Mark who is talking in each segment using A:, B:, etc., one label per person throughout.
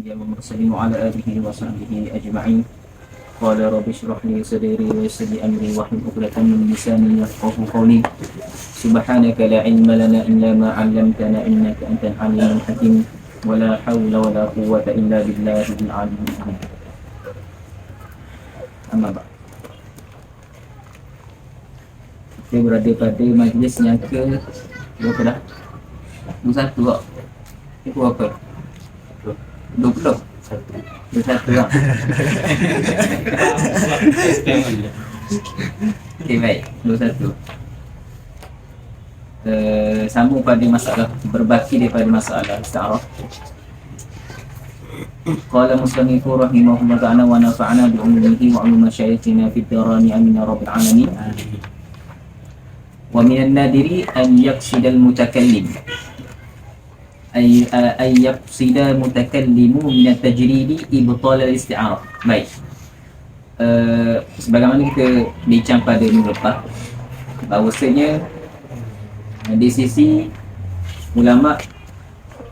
A: الأنبياء والمرسلين وعلى آله وصحبه أجمعين. قال رب اشرح لي صدري ويسر لي أمري واحلل عقدة من لساني يفقهوا قولي. سبحانك لا علم لنا إلا ما علمتنا إنك أنت العليم الحكيم ولا حول ولا قوة إلا بالله العلي العظيم. أما بعد. Kita berada pada majlis yang ke berapa dah? 21 kok. Itu apa? 20. 21 lah. Okay, baik. 21. Sambung pada masalah, berbaki daripada masalah isti'arah. Qala muslimu rahimahullah ta'ala wa nafa'ana bi umumihi wa umum masyayikhina fid darani amin ya rabbil alamin. Wa minan nadiri an yaqsida al-mutakallim ay yaqsida mutakallimu min at-tajridi ibtal al-isti'arah. Baik. Sebagaimana kita bincang pada minggu lepas, bahawasanya di sisi ulama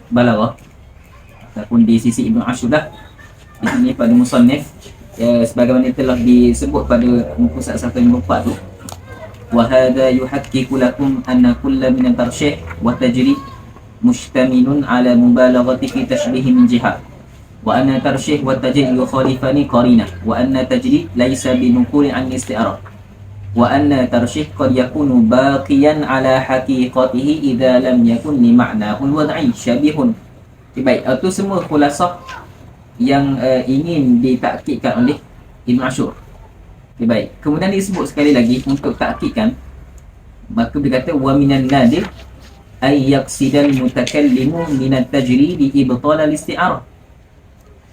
A: balaghah ataupun di sisi Ibn Ashur di sini pada musannif, sebagaimana telah disebut pada muka 154 tu, wa hadha yuhaqqiqu lakum anna kulla min at-tarshih wa tajrid mushtamilun ala mubalaghati fi tashbih min jihah, wa anna tarshih wa tajrid yukhalifani qarinah, wa anna tajrid laysa binuqulin an isti'arah, wa anna tarshih qad yakunu baqiyan ala haqiqatihi idza lam yakun li ma'nahu al-wad'i syabihun. Baik, itu semua khulasah yang ingin ditakkidkan oleh Ibn Ashur. Baik, kemudian disebut sekali lagi untuk takkidkan, maka berkata wa minan nadir ay yaqsidal mutakallimu min at-tajrid ibtal al-isti'arah.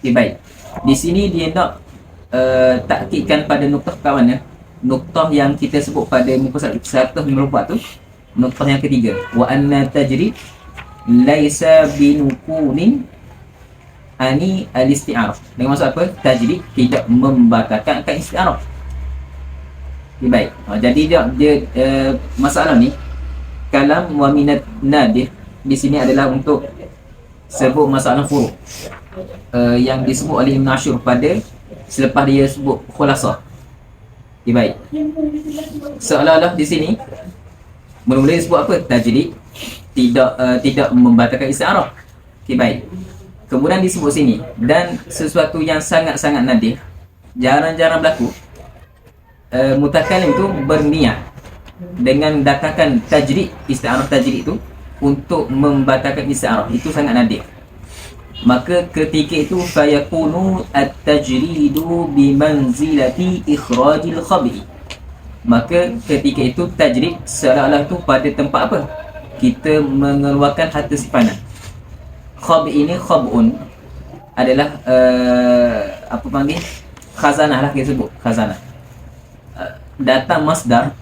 A: Baik, di sini dia nak takkidkan pada nuktah kawan ya. Nuktah yang kita sebut pada muka 154 tu, nuktah yang ketiga, wa anna tajrid laisa binukunin ani al-isti'arah. Dengan maksud apa? Tajrid tidak membatalkan akad isti'arah. Baik. Jadi dia masalah ni, kalam wa minat nadir di sini adalah untuk sebut masalah furu' yang disebut oleh Ibn Ashur pada selepas dia sebut khulasah. Baik. Seolah-olah di sini mula-mula disebut apa? Tajrid tidak membatalkan isti'arah. Baik. Kemudian disebut sini, dan sesuatu yang sangat-sangat nadir, jarang-jarang berlaku, mutakallim itu berniat dengan datangkan tajrid, isti'arah tajrid itu untuk membatalkan isti'arah. Itu sangat nadir. Maka ketika itu fayakunu at-tajridu bimanzilati ikhrajil khab'i. Maka ketika itu tajrid seolah-olah itu pada tempat apa? Kita mengeluarkan harta simpanan. Khab ini khab'un adalah apa panggil? Khazanah lah kita sebut, khazanah. Datang masdar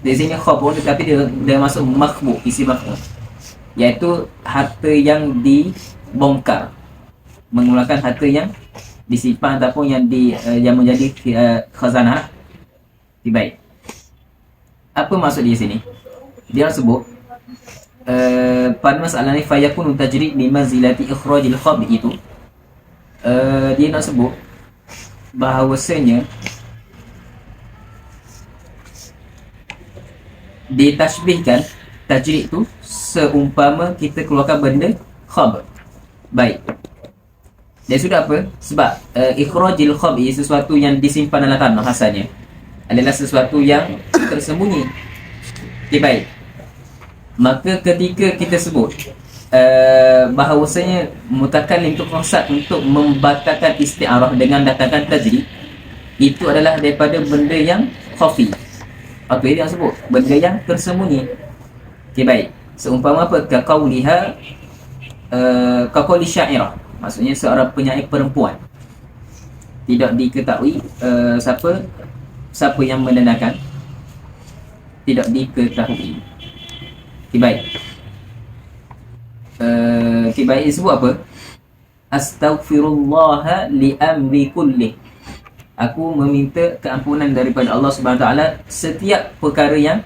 A: di sini khab'un, tetapi dia masuk makhbu, isi makhbu, iaitu harta yang dibongkar, mengeluarkan harta yang disimpan ataupun yang menjadi khazanah. Baik. Apa maksud di sini? Dia sebut pada masalah ni fayakunu tajrid bi manzilati ikhrajil khab itu, dia nak sebut bahawasanya ditashbihkan tajrid tu seumpama kita keluarkan benda khab. Baik. Dan sudah apa? Sebab ikhrajil khab sesuatu yang disimpan dalam tanah asalnya adalah sesuatu yang tersembunyi. Baik. Maka ketika kita sebut bahawasanya mutakallim itu maksud untuk membatalkan isti'arah dengan datangkan tajrid, itu adalah daripada benda yang khafi. Apa dia sebut? Benda yang tersembunyi. Baik. Seumpama apa? Kaqauliha kaqauli syairah. Maksudnya seorang penyair perempuan. Tidak diketahui siapa yang mendengarkan. Tidak diketahui. Baik. Baik, sebut apa? Astaghfirullah li amri kulli. Aku meminta keampunan daripada Allah Subhanahu Wa Taala setiap perkara yang,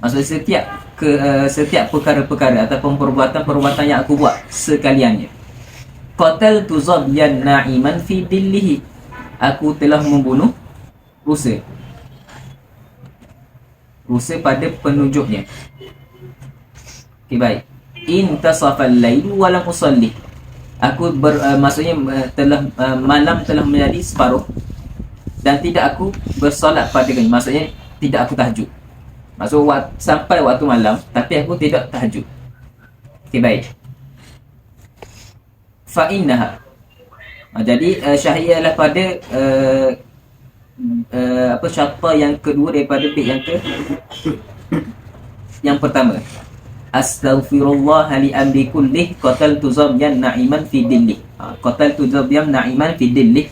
A: maksudnya setiap perkara-perkara ataupun perbuatan-perbuatan yang aku buat sekaliannya. qataltu zabyan na'iman fi dillihi. Aku telah membunuh rusa. Rusa pada penunjuknya. Okay, baik. Intasafal lailu wa lam usalli. Aku maksudnya telah malam telah menjadi separuh dan tidak aku bersolat padanya. Maksudnya tidak aku tahajud. Maksud sampai waktu malam tapi aku tidak tahajud. Okay, baik. Fa innaha. Jadi syahid adalah pada syarta yang kedua daripada bait yang pertama. Astaghfirullah li amri kullih qataltu zabyan na'iman fi dillih. Qataltu zabyan na'iman fi dillih.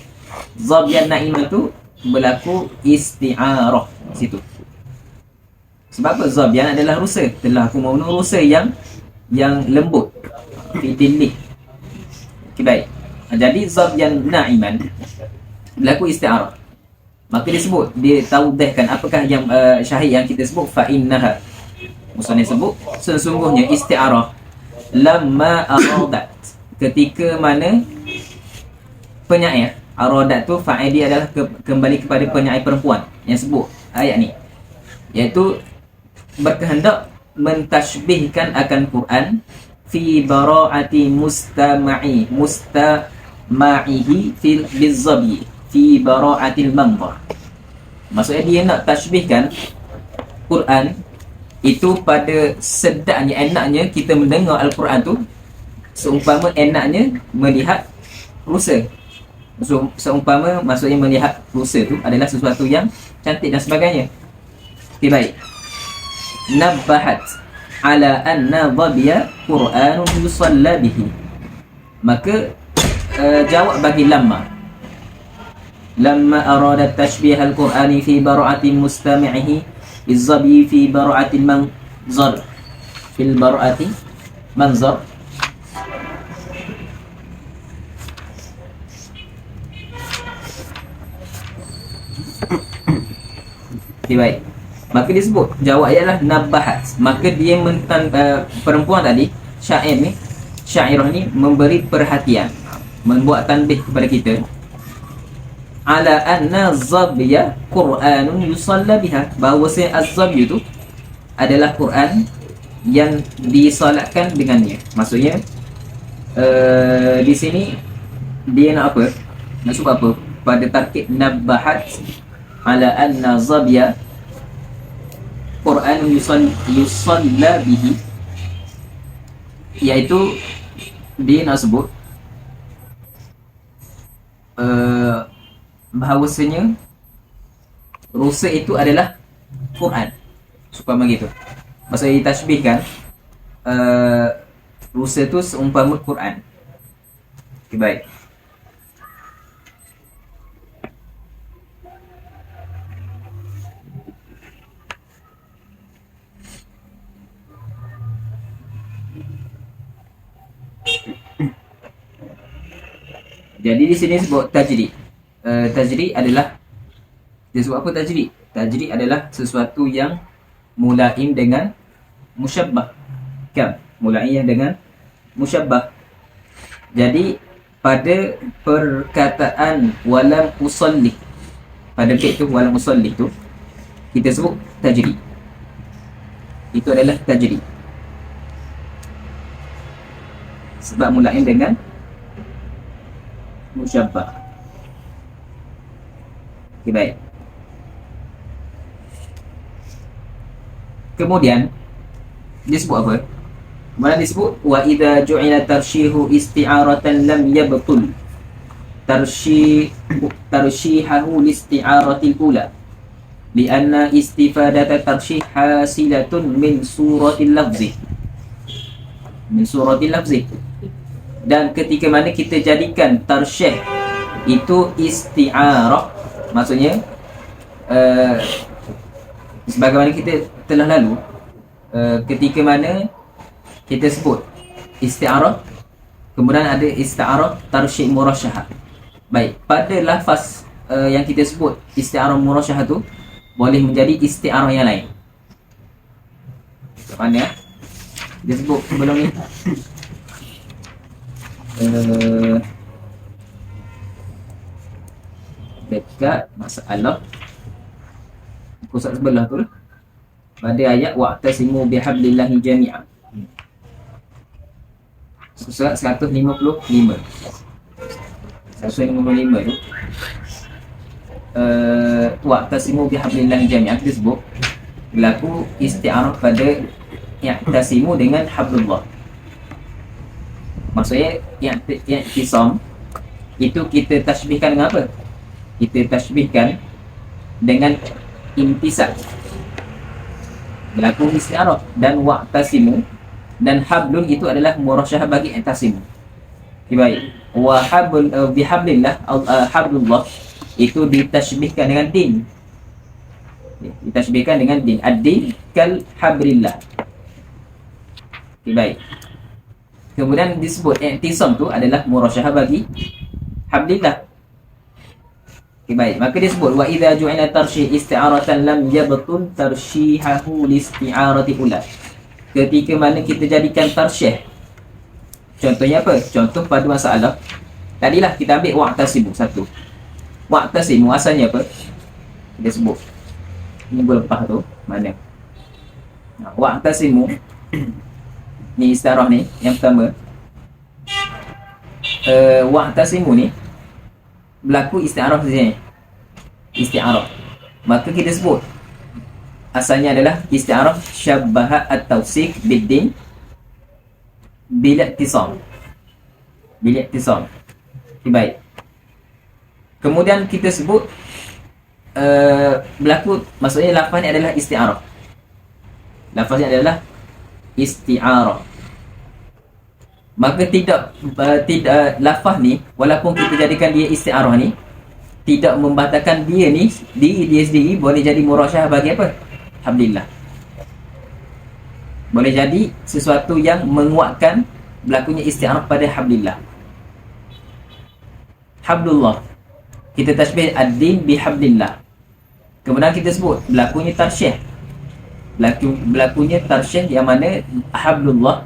A: Zabyan na'iman tu berlaku isti'arah situ. Sebab apa? Zabyan adalah rusa. Telah aku membunuh rusa yang lembut fi dillih. Okay, baik. Jadi zabyan na'iman berlaku isti'arah. Maka dia tawdihkan apakah yang syahid yang kita sebut fa innaha. Musannif sebut sesungguhnya isti'arah lamma aradat, ketika mana penyair. Aradat tu fa'il dia adalah kembali kepada penyair perempuan yang sebut ayat ni, iaitu berkehendak mentashbihkan akan Quran fi bara'ati mustama'ihi fil bizzabi fi bara'atil manzar. Maksudnya dia nak tashbihkan Quran itu pada sedapnya, enaknya kita mendengar Al-Quran tu seumpama enaknya melihat rusa. Seumpama maksudnya melihat rusa tu adalah sesuatu yang cantik dan sebagainya. Okay, baik. Nabbahat ala anna dhabiya Qur'anun yusalla bihi. Maka jawab bagi lamma aradat tashbih al-Qur'ani fi bara'ati mustami'ihi izzabi fi bara'atil manzar fil bara'ati manzar. Okay, baik. Maka disebut jawab ialah nabahat. Maka dia perempuan tadi, syairah ni memberi perhatian, membuat tanbih kepada kita ala anna zabya Qur'anun yusalla biha, bahawa az-zabyu tu adalah Quran yang disolatkan dengannya. Maksudnya di sini dia nak apa? Nak sebut apa? Pada tarkib nabahat ala anna zabya Quran yusalla bihi, iaitu dia nak sebut bahawasanya rusa itu adalah Quran, supaya begitu. Maksudnya ditashbihkan rusa itu seumpama Quran. Okay, baik. Jadi di sini sebut tajrid. Tajrid adalah, dia sebut apa tajrid? Tajrid adalah sesuatu yang mulaim dengan musyabbah. Kan? Mulaim dengan musyabbah. Jadi pada perkataan walam usalli, pada bait tu walam usalli tu kita sebut tajrid. Itu adalah tajrid. Sebab mulaim dengan musyabbah. Okay, baik. Kemudian dia sebut apa? Kemudian disebut wa idza ju'ila tarshihu isti'aratan lam yabtul tarshihahu listi'aratil ula lianna istifadata tarshih hasilatun min suratil lafzi, dan ketika mana kita jadikan tarshih itu isti'arah, maksudnya sebagaimana kita telah lalu, ketika mana kita sebut isti'arah, kemudian ada isti'arah tarsyih murasyahah. Baik, pada lafaz yang kita sebut isti'arah murasyahah tu boleh menjadi isti'arah yang lain. Mana kita sebut sebelum ni? eh, dekat masalah pusat sebelah tu lah, pada ayat wa'tasimu bihablillahi jami'an, surat 155 tu, wa'tasimu bihablillahi jami'an kita sebut berlaku isti'arah pada i'tasimu dengan hablullah. Maksudnya i'tisam itu kita tashbihkan dengan apa? Kita tashbihkan dengan imtisal, berlaku isti'arah. Dan wa'tasimu dan hablun itu adalah murasyahah bagi i'tasimu. Okay, baik. Wa bihablillah hablullah itu ditashbihkan dengan din, ditashbihkan dengan din. Ad-din kal habrillah. Okay, baik. Kemudian disebut i'tisam tu adalah murasyahah bagi hablillah. Okay, baik. Maka disebut wa idza ju'ila tarshih isti'aratan lam yabtul tarshihahu li isti'arati ula. Ketika mana kita jadikan tarsyih, contohnya apa? Contoh pada masalah tadilah kita ambil wa'tasimu satu. Wa'tasimu asalnya apa? Kita sebut minggu lepas tu mana? Wa'tasimu ni istiarah ni yang pertama. Wa'tasimu ni berlaku istiarah sini. Istiarah. Maka kita sebut asalnya adalah istiarah syabbaha at-tawsik bid-din bila i'tisam. Bila i'tisam. Baik. Kemudian kita sebut berlaku, maksudnya lafaz ni adalah isti'arah. Lafaz ni adalah isti'arah. Maka tidak lafaz ni walaupun kita jadikan dia isti'arah ni tidak membatalkan dia ni dia sendiri boleh jadi murasyahah bagi apa? Hablillah. Boleh jadi sesuatu yang menguatkan berlakunya isti'arah pada hablillah. Hablullah kita tashbih ad-din bihablillah. Kemudian kita sebut berlakunya tarsyih. Berlakunya tarsyih yang mana hablullah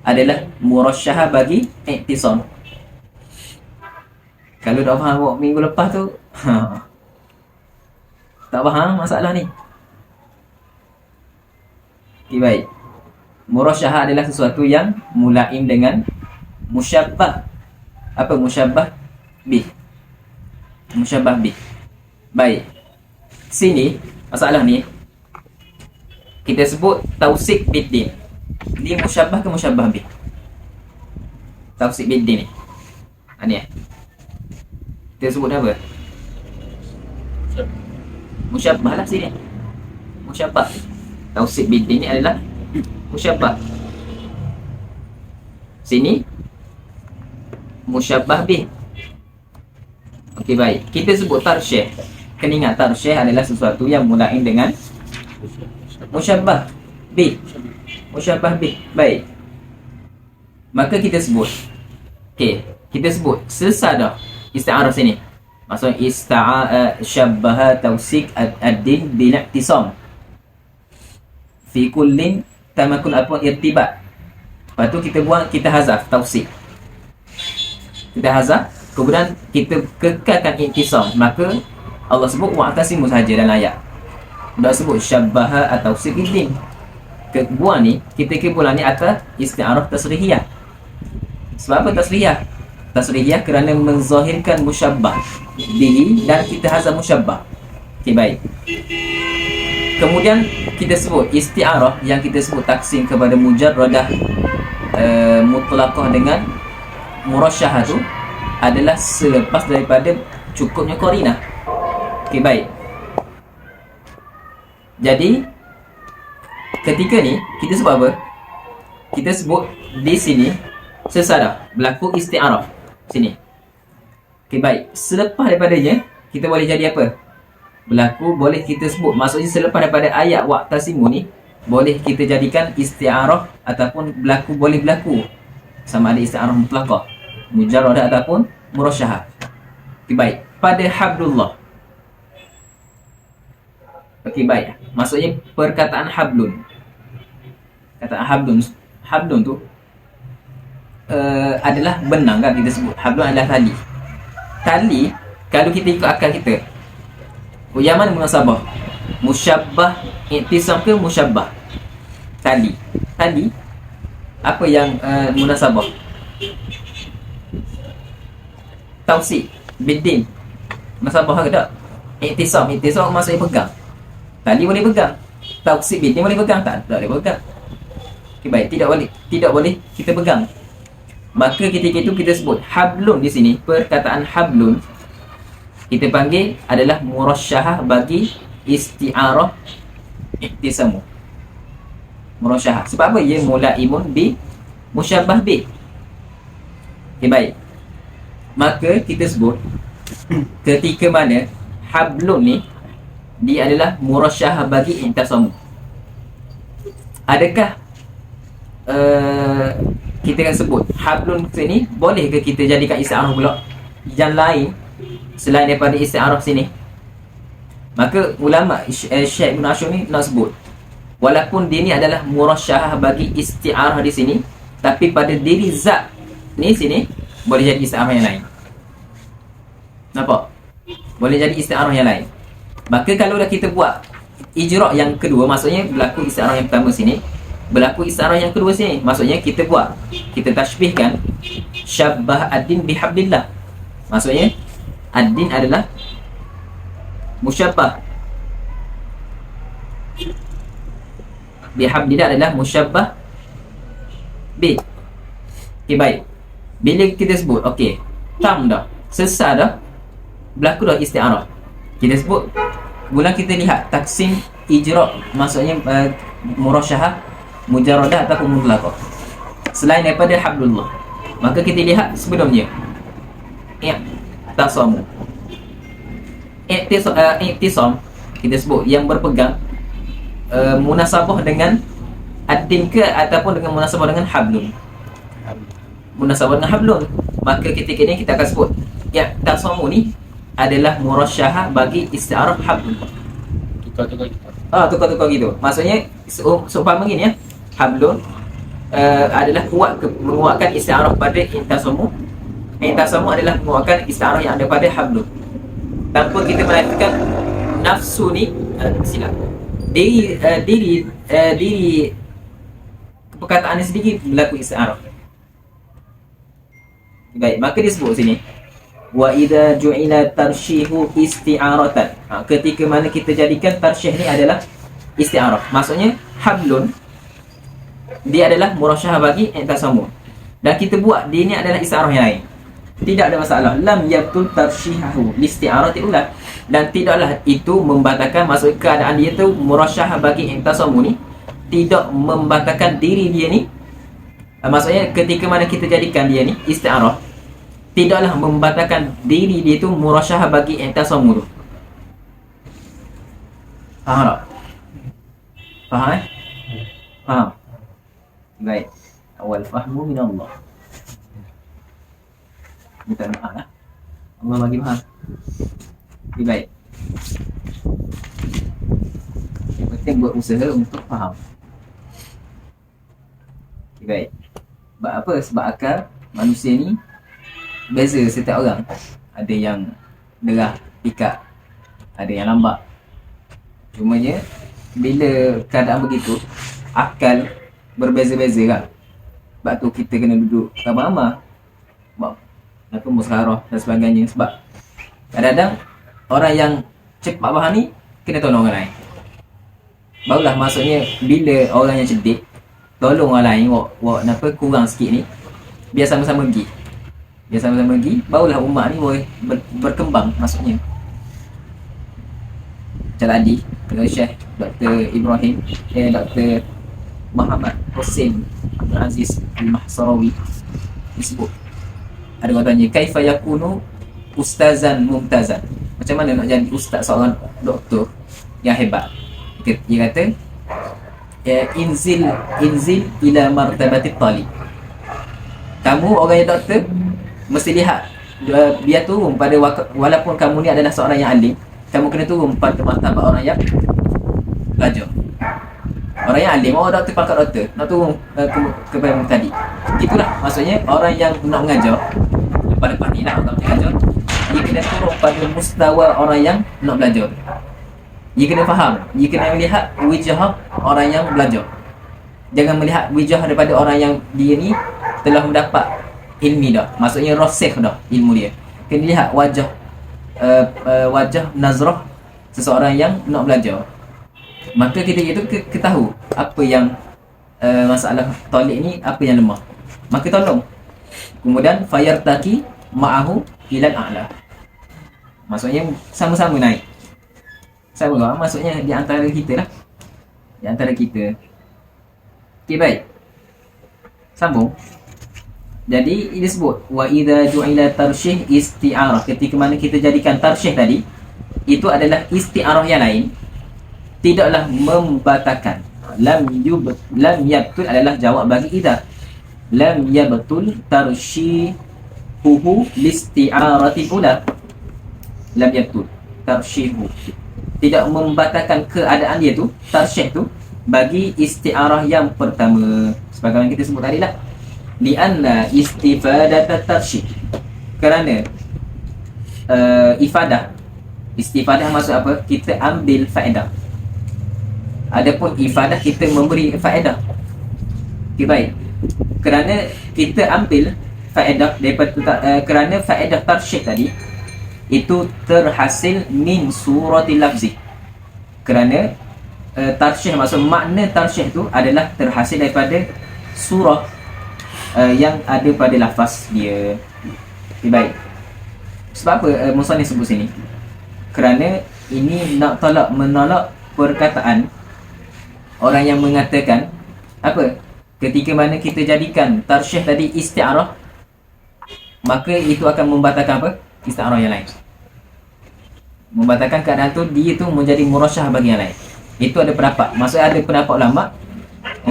A: adalah murasyahah bagi i'tisam. Kalau dah faham minggu lepas tu, tak faham masalah ni. Okay, baik. Murasyahah adalah sesuatu yang mulaim dengan musyabbah. Apa musyabbah bih? Musyabbah bih. Baik. Sini masalah ni kita sebut tausik biddin. Ni musyabbah ke musyabbah bih? Tausik biddin ni. Ni kita sebut apa? Musyabbah lah sini. Musyabbah. Tausik biddin ni adalah musyabbah. Sini musyabbah bih. Okey, baik. Kita sebut tarsyih. Kena ingat tarsyih adalah sesuatu yang mulain dengan musyabbah bih. Musyabbah bih. Baik. Maka kita sebut. Okey, kita sebut sesadah isti'arah sini. Maksudnya syabbaha tausik ad-din bil i'tisam. Fi kullin tamakun apa irtibat. Lepas tu kita buang, kita hazaf tausik. Kita hazaf, kemudian kita kekalkan i'tisam. Maka Allah sebut wa'tasimu saja dalam ayat. Tak sebut syabbaha atau tausik-din. Buang ni, kita buang ni atas isti'arah tasrihiyah. Sebab apa tasrihiyah? Tasrihiyah kerana menzahirkan musyabbah bihi dan kita hazaf musyabbah. Okey, baik. Kemudian kita sebut isti'arah yang kita sebut taksim kepada mujarradah mutlaqah dengan murasyahah tu adalah selepas daripada cukupnya qarinah. Okey, baik. Jadi ketika ni kita sebut apa? Kita sebut di sini sesadah berlaku isti'arah sini. Okey, baik. Selepas daripadanya kita boleh jadi apa? Berlaku boleh kita sebut, maksudnya selepas daripada ayat wa'tasimu ni boleh kita jadikan isti'arah ataupun berlaku, boleh berlaku sama ada isti'arah mutlaqah, mujarradah ataupun murasyahah. Okey, baik. Pada hablullah. Okey, baik. Maksudnya perkataan hablun. Kataan hablun tu adalah benang kan, kita sebut hablun adalah tali. Tali kalau kita ikut akal kita, yang mana munasabah? Musyabbah, iktisam ke musyabbah? Tali. Tali apa yang munasabah? Tausik bidin munasabah ke tak? Iktisam maksudnya pegang. Tali boleh pegang. Tausik bidin boleh pegang tak? Tak boleh pegang. Okay, baik, tidak boleh kita pegang. Maka ketika itu kita sebut hablun di sini, perkataan hablun kita panggil adalah murasyahah bagi isti'arah iktisamu. Murasyahah. Sebab apa? Ia mulaimun bi musyabbah bi. Okay, baik. Maka kita sebut ketika mana hablun ni dia adalah murasyahah bagi iktisamu. Adakah kita akan sebut hablun sini boleh ke kita jadikan isti'arah pula yang lain selain daripada isti'arah sini? Maka ulama Syekh Ibn Ashur ni nak sebut, walaupun dia ni adalah murasyahah bagi isti'arah di sini, tapi pada diri zat ni sini boleh jadi isti'arah yang lain. Nampak? Boleh jadi isti'arah yang lain. Maka kalau dah kita buat ijra' yang kedua, maksudnya berlaku isti'arah yang pertama sini, berlaku isti'arah yang kedua sini, maksudnya kita buat, kita tashbihkan syabbah ad-din bihablillah. Maksudnya ad-din adalah musyabbah, bihablillah adalah musyabbah bi. Okay, baik. Bila kita sebut, okay, tam dah, selesai dah, berlaku dah isti'arah. Kita sebut, mula kita lihat taksim ijra', maksudnya murasyahah, mujaradah ataupun mutlaqah selain daripada hablullah. Maka kita lihat sebelumnya i'tasamu. I'tisam kita sebut yang berpegang, munasabah dengan ad-din ke ataupun dengan munasabah dengan hablun? Munasabah dengan hablun. Maka ketika ini kita akan sebut i'tasamu ni adalah murasyahah bagi isti'arah hablun. Tukar-tukar gitu. Maksudnya seumpama begini ya, hablun adalah menguatkan isti'arah pada i'tasamu. I'tasamu adalah menguatkan isti'arah yang ada pada hablun, tanpa kita menafikan nafsu ni silap diri perkataan ni sendiri berlaku isti'arah. Baik, maka disebut sini wa idza ju'ila tarshihu isti'aratan. Ketika mana kita jadikan tarsyih ni adalah isti'arah, maksudnya hablun dia adalah murasyahah bagi i'tasamu, dan kita buat dia ni adalah isti'arah yang lain, tidak ada masalah. Lam yabtul tarshihahu listi'arati ulah, dan tidaklah itu membatalkan, maksud keadaan dia tu murasyahah bagi i'tasamu ni tidak membatalkan diri dia ni. Maksudnya ketika mana kita jadikan dia ni isti'arah, tidaklah membatalkan diri dia tu murasyahah bagi i'tasamu tu. Faham tak? Faham Faham? Baik. Awal fahmu min Allah. Minta maaf lah, Allah bagi faham. Baik. Yang penting buat usaha untuk faham. Baik. Sebab apa? Sebab akal manusia ni beza setiap orang. Ada yang derah, pikat, ada yang lambat. Cumanya bila keadaan begitu, akal berbeza-beza kan. Sebab tu kita kena duduk ramah-ramah, apa musyawarah dan sebagainya. Sebab kadang-kadang orang yang cepat faham ni kena tolong orang lain. Barulah maksudnya bila orang yang cerdik tolong orang lain, wak kenapa kurang sikit ni, biar sama-sama pergi. Biar sama-sama pergi, barulah umat ni boleh berkembang maksudnya. Macam tadi kalau Syekh Dr. Ibrahim Dr. Muhammad Hussein Abdul Aziz Al-Mahsarawi disebut, ada orang tanya kaifa yakunu ustazan mumtazan, macam mana nak jadi ustaz seorang doktor yang hebat. Dia kata inzil ila martabati talib. Kamu orang yang doktor mesti lihat, biar turun pada walaupun kamu ni adalah seorang yang alim, kamu kena turun pada martabat orang yang belajar. Orang yang alim, oh doktor pangkat doktor, nak turun ke tadi. Itulah maksudnya orang yang nak mengajar pada ni lah orang mengajar. Dia kena turun pada mustawa orang yang nak belajar. Dia kena faham, dia kena melihat wijah orang yang belajar. Jangan melihat wijah daripada orang yang dia ni telah mendapat ilmi dah. Maksudnya rasikh dah ilmu dia. Kena lihat wajah wajah nazrah seseorang yang nak belajar. Maka kita itu ketahu apa yang masalah talik ni, apa yang lemah. Maka tolong. Kemudian fayartaki ma'ahu ilal a'la. Maksudnya sama-sama naik. Sama lah, maksudnya di antara kita lah. Di antara kita. Okey, baik. Sambung. Jadi ini sebut wa idza ju'ila tarsyih isti'arah. Ketika mana kita jadikan tarsyih tadi, itu adalah isti'arah yang lain, tidaklah membatalkan. Lam yabtul adalah jawab bagi idza. Lam yabtul tarsyihuhu listi'arati ula. Lam yabtul tarsyihu, tidak membatalkan keadaan dia tu, tarsyih tu, bagi isti'arah yang pertama. Sebagaimana kita sebut tadi lah, lianna istifadat tarsyih, kerana istifadah maksud apa? Kita ambil faedah. Adapun ifadah, kita memberi faedah. Okay, baik. Kerana kita ambil faedah daripada kerana faedah tarsyih tadi itu terhasil min surati lafzi. Kerana tarsyih, maksud makna tarsyih tu adalah terhasil daripada surah yang ada pada lafaz dia. Okay, baik. Sebab apa musannif sebut sini? Kerana ini nak menolak perkataan orang yang mengatakan apa? Ketika mana kita jadikan tarsyih tadi isti'arah, maka itu akan membatalkan apa? Isti'arah yang lain. Membatalkan keadaan tu, dia tu menjadi murasyah bagi yang lain. Itu ada pendapat. Maksudnya ada pendapat ulama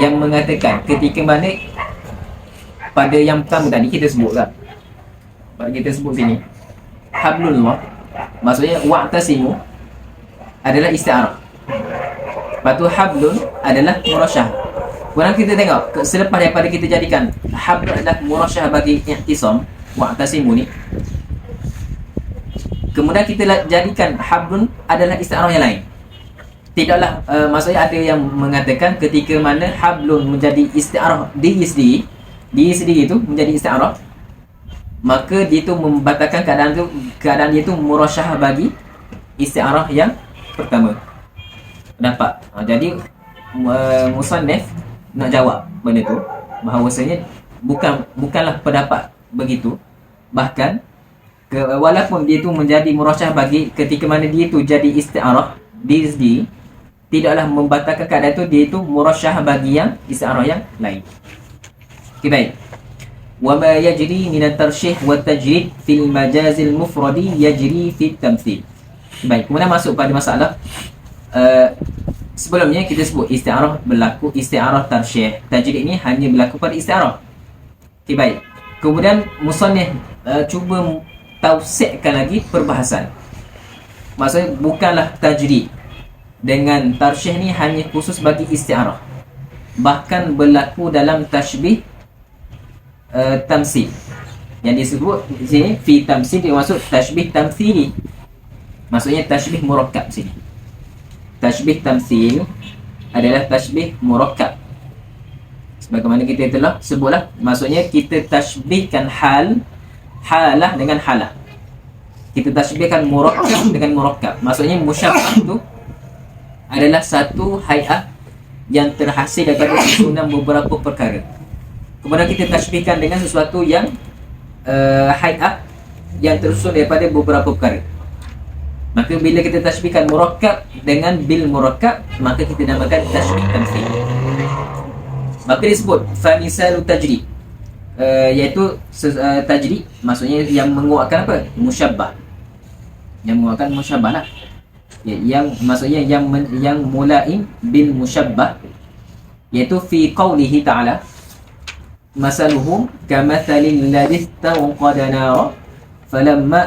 A: yang mengatakan ketika mana pada yang pertama tadi kita sebut kan, kita sebut sini hablullah, maksudnya wa'tasimu adalah isti'arah. Lepas tu hablun adalah murasyah. Kemudian kita tengok selepas daripada kita jadikan hablun adalah murasyah bagi i'tisam, wa'tasimu ni, kemudian kita jadikan hablun adalah isti'arah yang lain. Tidaklah maksudnya ada yang mengatakan ketika mana hablun menjadi isti'arah diri sendiri itu menjadi isti'arah, maka dia tu membatalkan keadaan dia tu murasyah bagi isti'arah yang pertama. Dapat. Jadi musannif nak jawab benda tu, bahawasanya bukanlah pendapat begitu. Bahkan walaupun dia tu menjadi murasyah bagi ketika mana dia tu jadi isti'arah diri sendiri, tidaklah membatalkan keadaan tu dia tu murasyah bagi yang isti'arah yang lain. Okey, baik. Wa ma yajri min at-tarsyih wa at-tajrid fil majazil mufradi yajri fi at-tamthil. Baik, kemudian masuk pada masalah sebelumnya kita sebut isti'arah berlaku, isti'arah tarsyih, tajrid ini hanya berlaku pada isti'arah. Okey, baik. Kemudian musannif cuba tausikkan lagi perbahasan. Maksudnya bukanlah tajrid dengan tarsyih ni hanya khusus bagi isti'arah, bahkan berlaku dalam tashbih tamsil. Yang disebut di sini fi tamsil dia maksud tashbih tamthili, maksudnya tashbih murakkab sini. Tashbih tamsil adalah tashbih murakkab. Sebagaimana kita telah sebutlah, maksudnya kita tashbihkan halah dengan halah. Kita tashbihkan murakkab dengan murakkab. Maksudnya musyabbah tu adalah satu hay'ah yang terhasil daripada susunan beberapa perkara. Kemudian kita tashbihkan dengan sesuatu yang hay'ah yang tersusun daripada beberapa perkara. Maka bila kita tashbihkan murakkab dengan bil murakkab, maka kita namakan tashbih tamthil. Maka disebut famisalu tajrid, iaitu tajrid maksudnya yang menguatkan apa? Musyabbah. Yang menguatkan musyabbah lah. Yang maksudnya yang mulaim bil musyabbah, iaitu fi qawlihi ta'ala masaluhum kamathalil ladzi tawqada nara falamma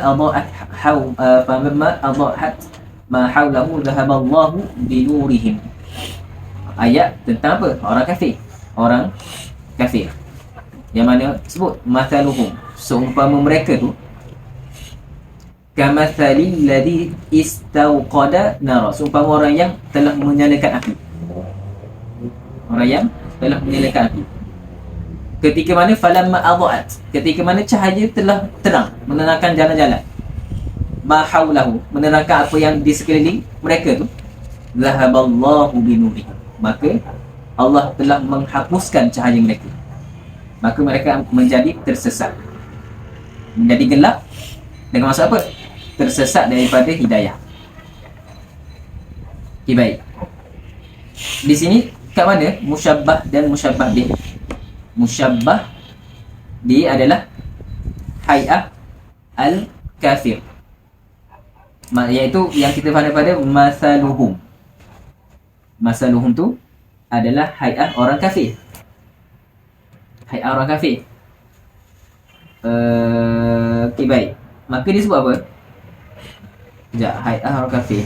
A: adaa'at ma hawlahu dhahaba Allahu binurihim. ayat tentang apa? Orang kafir. Orang kafir. Yang mana sebut mathaluhum, seumpama mereka tu kamathalil ladzi istauqada nara, seumpama orang yang telah menyalakan api. Orang yang telah menyalakan api. Ketika mana falamma adha'at, ketika mana cahaya telah terang, menerangkan jalan-jalan. Ma haulahu, menerangkan apa yang di sekeliling mereka tu. Zahaballahu binurihim, maka Allah telah menghapuskan cahaya mereka. Maka mereka menjadi tersesat, menjadi gelap. Dengan maksud apa? Tersesat daripada hidayah. Okay, baik. Di sini kat mana musyabbah dan musyabbah bih? Musyabbah dia adalah hay'ah al-kafir, iaitu yang kita faham pada masaluhum. Masaluhum tu adalah hay'ah orang kafir. Hay'ah orang kafir. Okay, baik. Maka dia sebut apa? Sekejap, hay'ah orang kafir.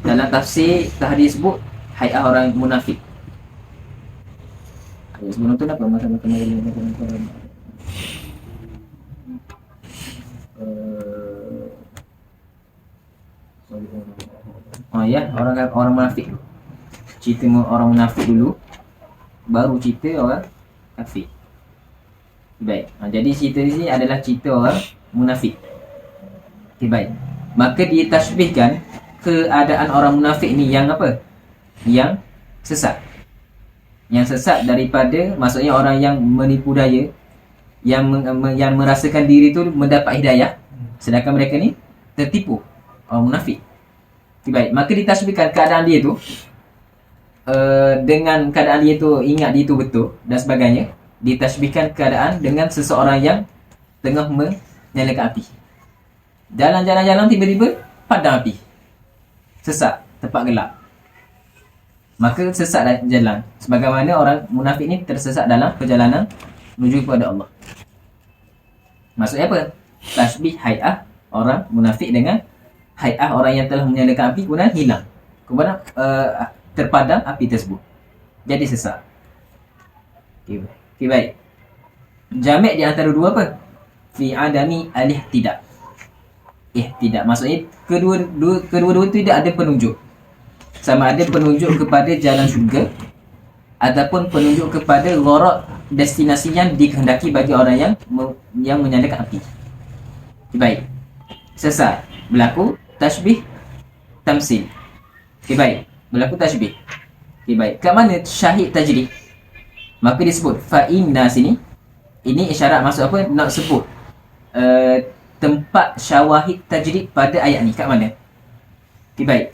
A: Dalam tafsir tadi sebut hay'ah orang munafik. Sebelum tu apa? Masa-masa ya, orang munafik dulu. Cerita orang munafik dulu, baru cerita orang kafir. Baik. Jadi cerita di sini adalah cerita orang munafik. Okay, baik. Maka dia tasbihkan keadaan orang munafik ni yang apa? Yang sesat. Yang sesat daripada, maksudnya orang yang menipu daya, yang merasakan diri tu mendapat hidayah, sedangkan mereka ni tertipu, orang munafik. Okay, baik. Maka ditasbihkan keadaan dia tu dengan keadaan dia tu ingat dia tu betul dan sebagainya. Ditasbihkan keadaan dengan seseorang yang tengah menyalakan api. Jalan-jalan tiba-tiba padam api, sesat, tempat gelap. Maka sesat jalan, sebagaimana orang munafik ni tersesat dalam perjalanan menuju kepada Allah. Maksudnya apa? Tasbih hay'ah orang munafik dengan hay'ah orang yang telah menyalakan api, kemudian hilang, kemudian terpadam api tersebut, jadi sesat. Okay, baik. Jami' di antara dua apa? Fi adami al-ihtidak. Ihtidak maksudnya kedua-dua tidak ada penunjuk. Sama ada penunjuk kepada jalan syurga ataupun penunjuk kepada gharak, destinasi yang dikehendaki bagi orang yang menyalakan api. Okay, baik. Sesat, berlaku tashbih tamsil. Okay, baik. Berlaku tashbih. Okay, baik. Kat mana syahid tajrid? Maka disebut fa'inna sini. Ini isyarat maksud apa? Nak sebut tempat syawahid tajrid pada ayat ni kat mana? Okay, baik.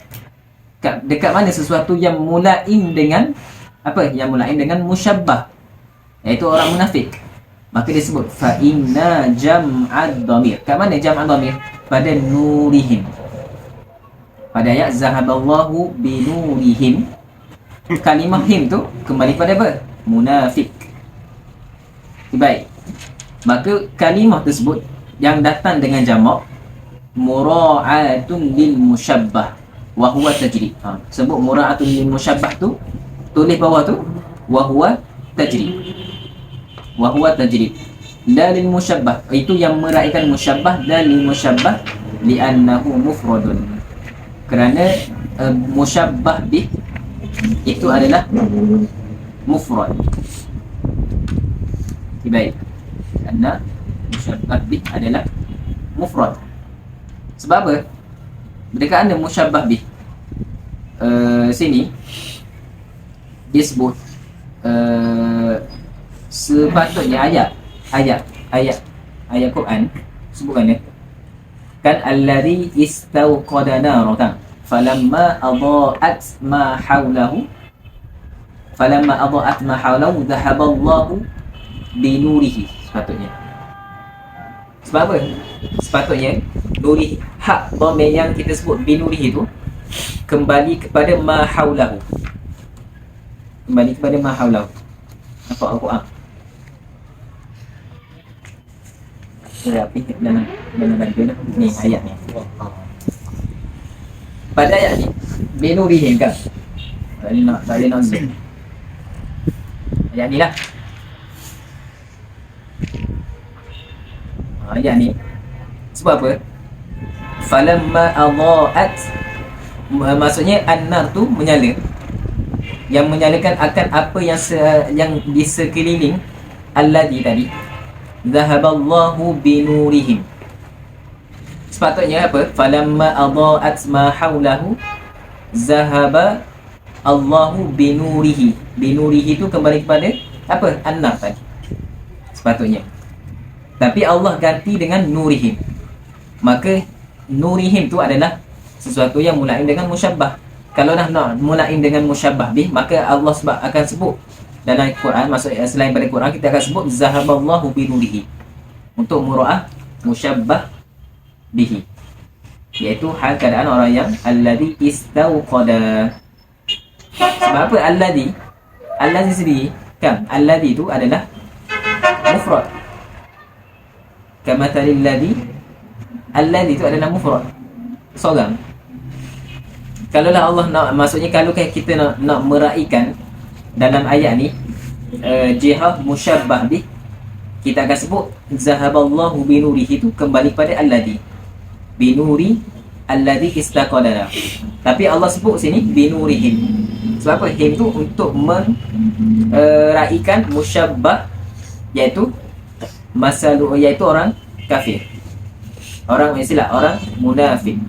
A: Dekat mana sesuatu yang mulain dengan apa? Yang mulain dengan musyabbah, iaitu orang munafik. Maka disebut fa'inna jam'ad dhamir. Kat mana jam'ad dhamir? Pada nurihim. Pada ayat zahaballahu binurihim. Kalimah him tu kembali pada apa? Munafik. Baik. Maka kalimah tersebut yang datang dengan jamak mura'atun lil musyabbah wa huwa tajrid. Sebut mura'atun lil musyabbah tu, tulis bawah tu wa huwa tajrid. Wa huwa tajrid. La lil musyabbah, itu yang meraihkan musyabbah, dan lil musyabbah li'annahu mufradun. Kerana musyabbah bih itu adalah mufrad. Baik. Kerana musyabbah bih adalah mufrad. Sebab apa? Dekat anda musyabbah bih sini disebut sepatutnya ayat Quran sebutkan kan alladhi istauqada naratan falamma adha'at ma hawlahu dhahaballahu binurihi. Sebab apa? Sepatutnya nuri, hak dhamir yang kita sebut binurihi itu kembali kepada ma hawlahu. Kembali kepada ma hawlahu. Nampak Al-Quran? Rapi dalam bantuan ni ayat ni. Pada ayat ni binurihim kan, tak boleh nak zoom. Ayat ni lah. Ayat ni sebab apa? Falamma adaat, maksudnya an-nar tu menyala, yang menyalakan akan apa yang di sekeliling alladhi tadi. Zahaballahu binurihim. Sepatutnya apa? Falamma adaat ma haulahu zahaba Allahu binurihi. Binurihi tu kembali kepada apa? An-nar tadi sepatutnya. Tapi Allah ganti dengan nurihim. Maka nurihim tu adalah sesuatu yang mulaim dengan musyabbah. Kalau nak mulaim dengan musyabbah bih, maka Allah sebab akan sebut dalam Quran, maksudnya selain pada Quran kita akan sebut zahaballahu binurihi untuk mura'ah musyabbah bihi, iaitu hal keadaan orang yang alladhi istauqada. Sebab apa alladhi sendiri kan, alladhi tu adalah mufrad. Kamathalil alladhi tu adalah mufrad, seorang. Kalaulah Allah nak, maksudnya kalau kita nak meraihkan dalam ayat ni jihah musyabbah bih, kita akan sebut zahaballahu binurihi tu kembali pada alladhi, binuri alladhi istaqadana. Tapi Allah sebut sini binurihim. Sebab apa? Him tu untuk meraihkan musyabbah, iaitu iaitu orang kafir, orang munafik.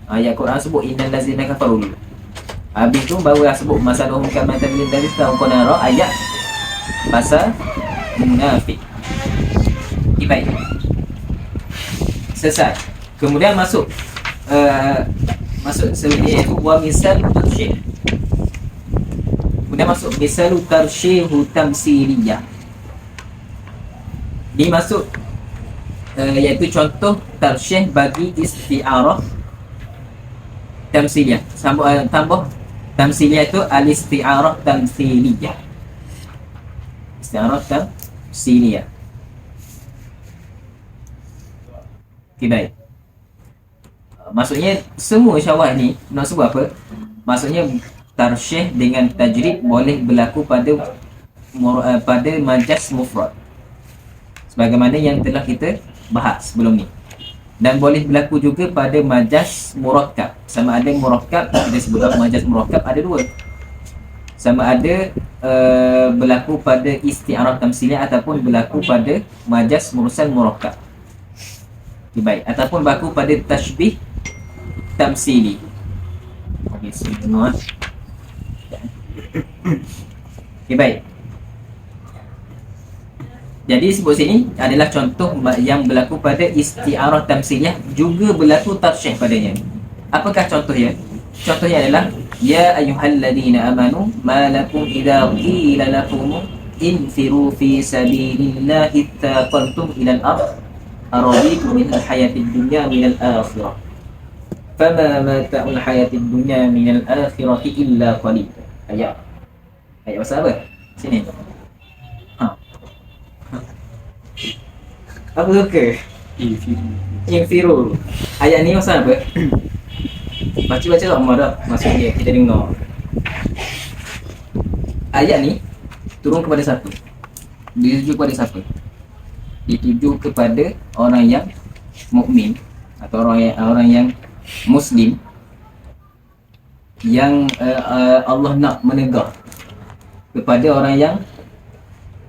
A: Ayat Quran sebut innal ladzina kafaru. Habis tu barulah sebut masaluhum kamathal ladzi istaqadara, ayat pasal munafik. Baik. Selesai. Kemudian masuk sebenarnya iaitu wa misal tarsyih. Kemudian masuk misalu tarsyihu tamsiliyah. Ini masuk iaitu contoh tarsyih bagi isti'arah tamsiliyah. Tambah tamsiliyah itu al-isti'arah tamsiliyah. Isti'arah tamsiliyah. Okay, baik. Maksudnya semua syawah ni nak sebut apa? Maksudnya tarsyih dengan tajrid boleh berlaku pada majaz mufrad, sebagaimana yang telah kita bahas sebelum ni, dan boleh berlaku juga pada majaz murakkab. Sama ada murakkab, kita sebut majaz murakkab ada dua, sama ada berlaku pada isti'arah tamsiliyah ataupun berlaku pada majaz mursal murakkab. Okay, baik. Ataupun berlaku pada tashbih tamsili. Okey, semua. Okay, baik. Jadi sebut sini adalah contoh yang berlaku pada isti'arah tamsiliyah, juga berlaku tarsyih padanya. Apakah contohnya? Contohnya adalah ya ayyuhalladzina amanu ma lakum idza qila lakum infiru fi sabilillahi taqaltum ila al-ardh araditum min al-hayatid dunya min al-akhirah fama mata'ul hayatid dunya min al-akhirati illa qalil. Ayat pasal apa? Sini. Apa suka? Infiru. Ayat ni pasal apa? Baca-baca tak Umar dah. Maksudnya kita dengar. Ayat ni turun kepada siapa? Dituju kepada siapa? Dituju kepada orang yang mukmin atau orang yang muslim yang Allah nak menegur kepada orang yang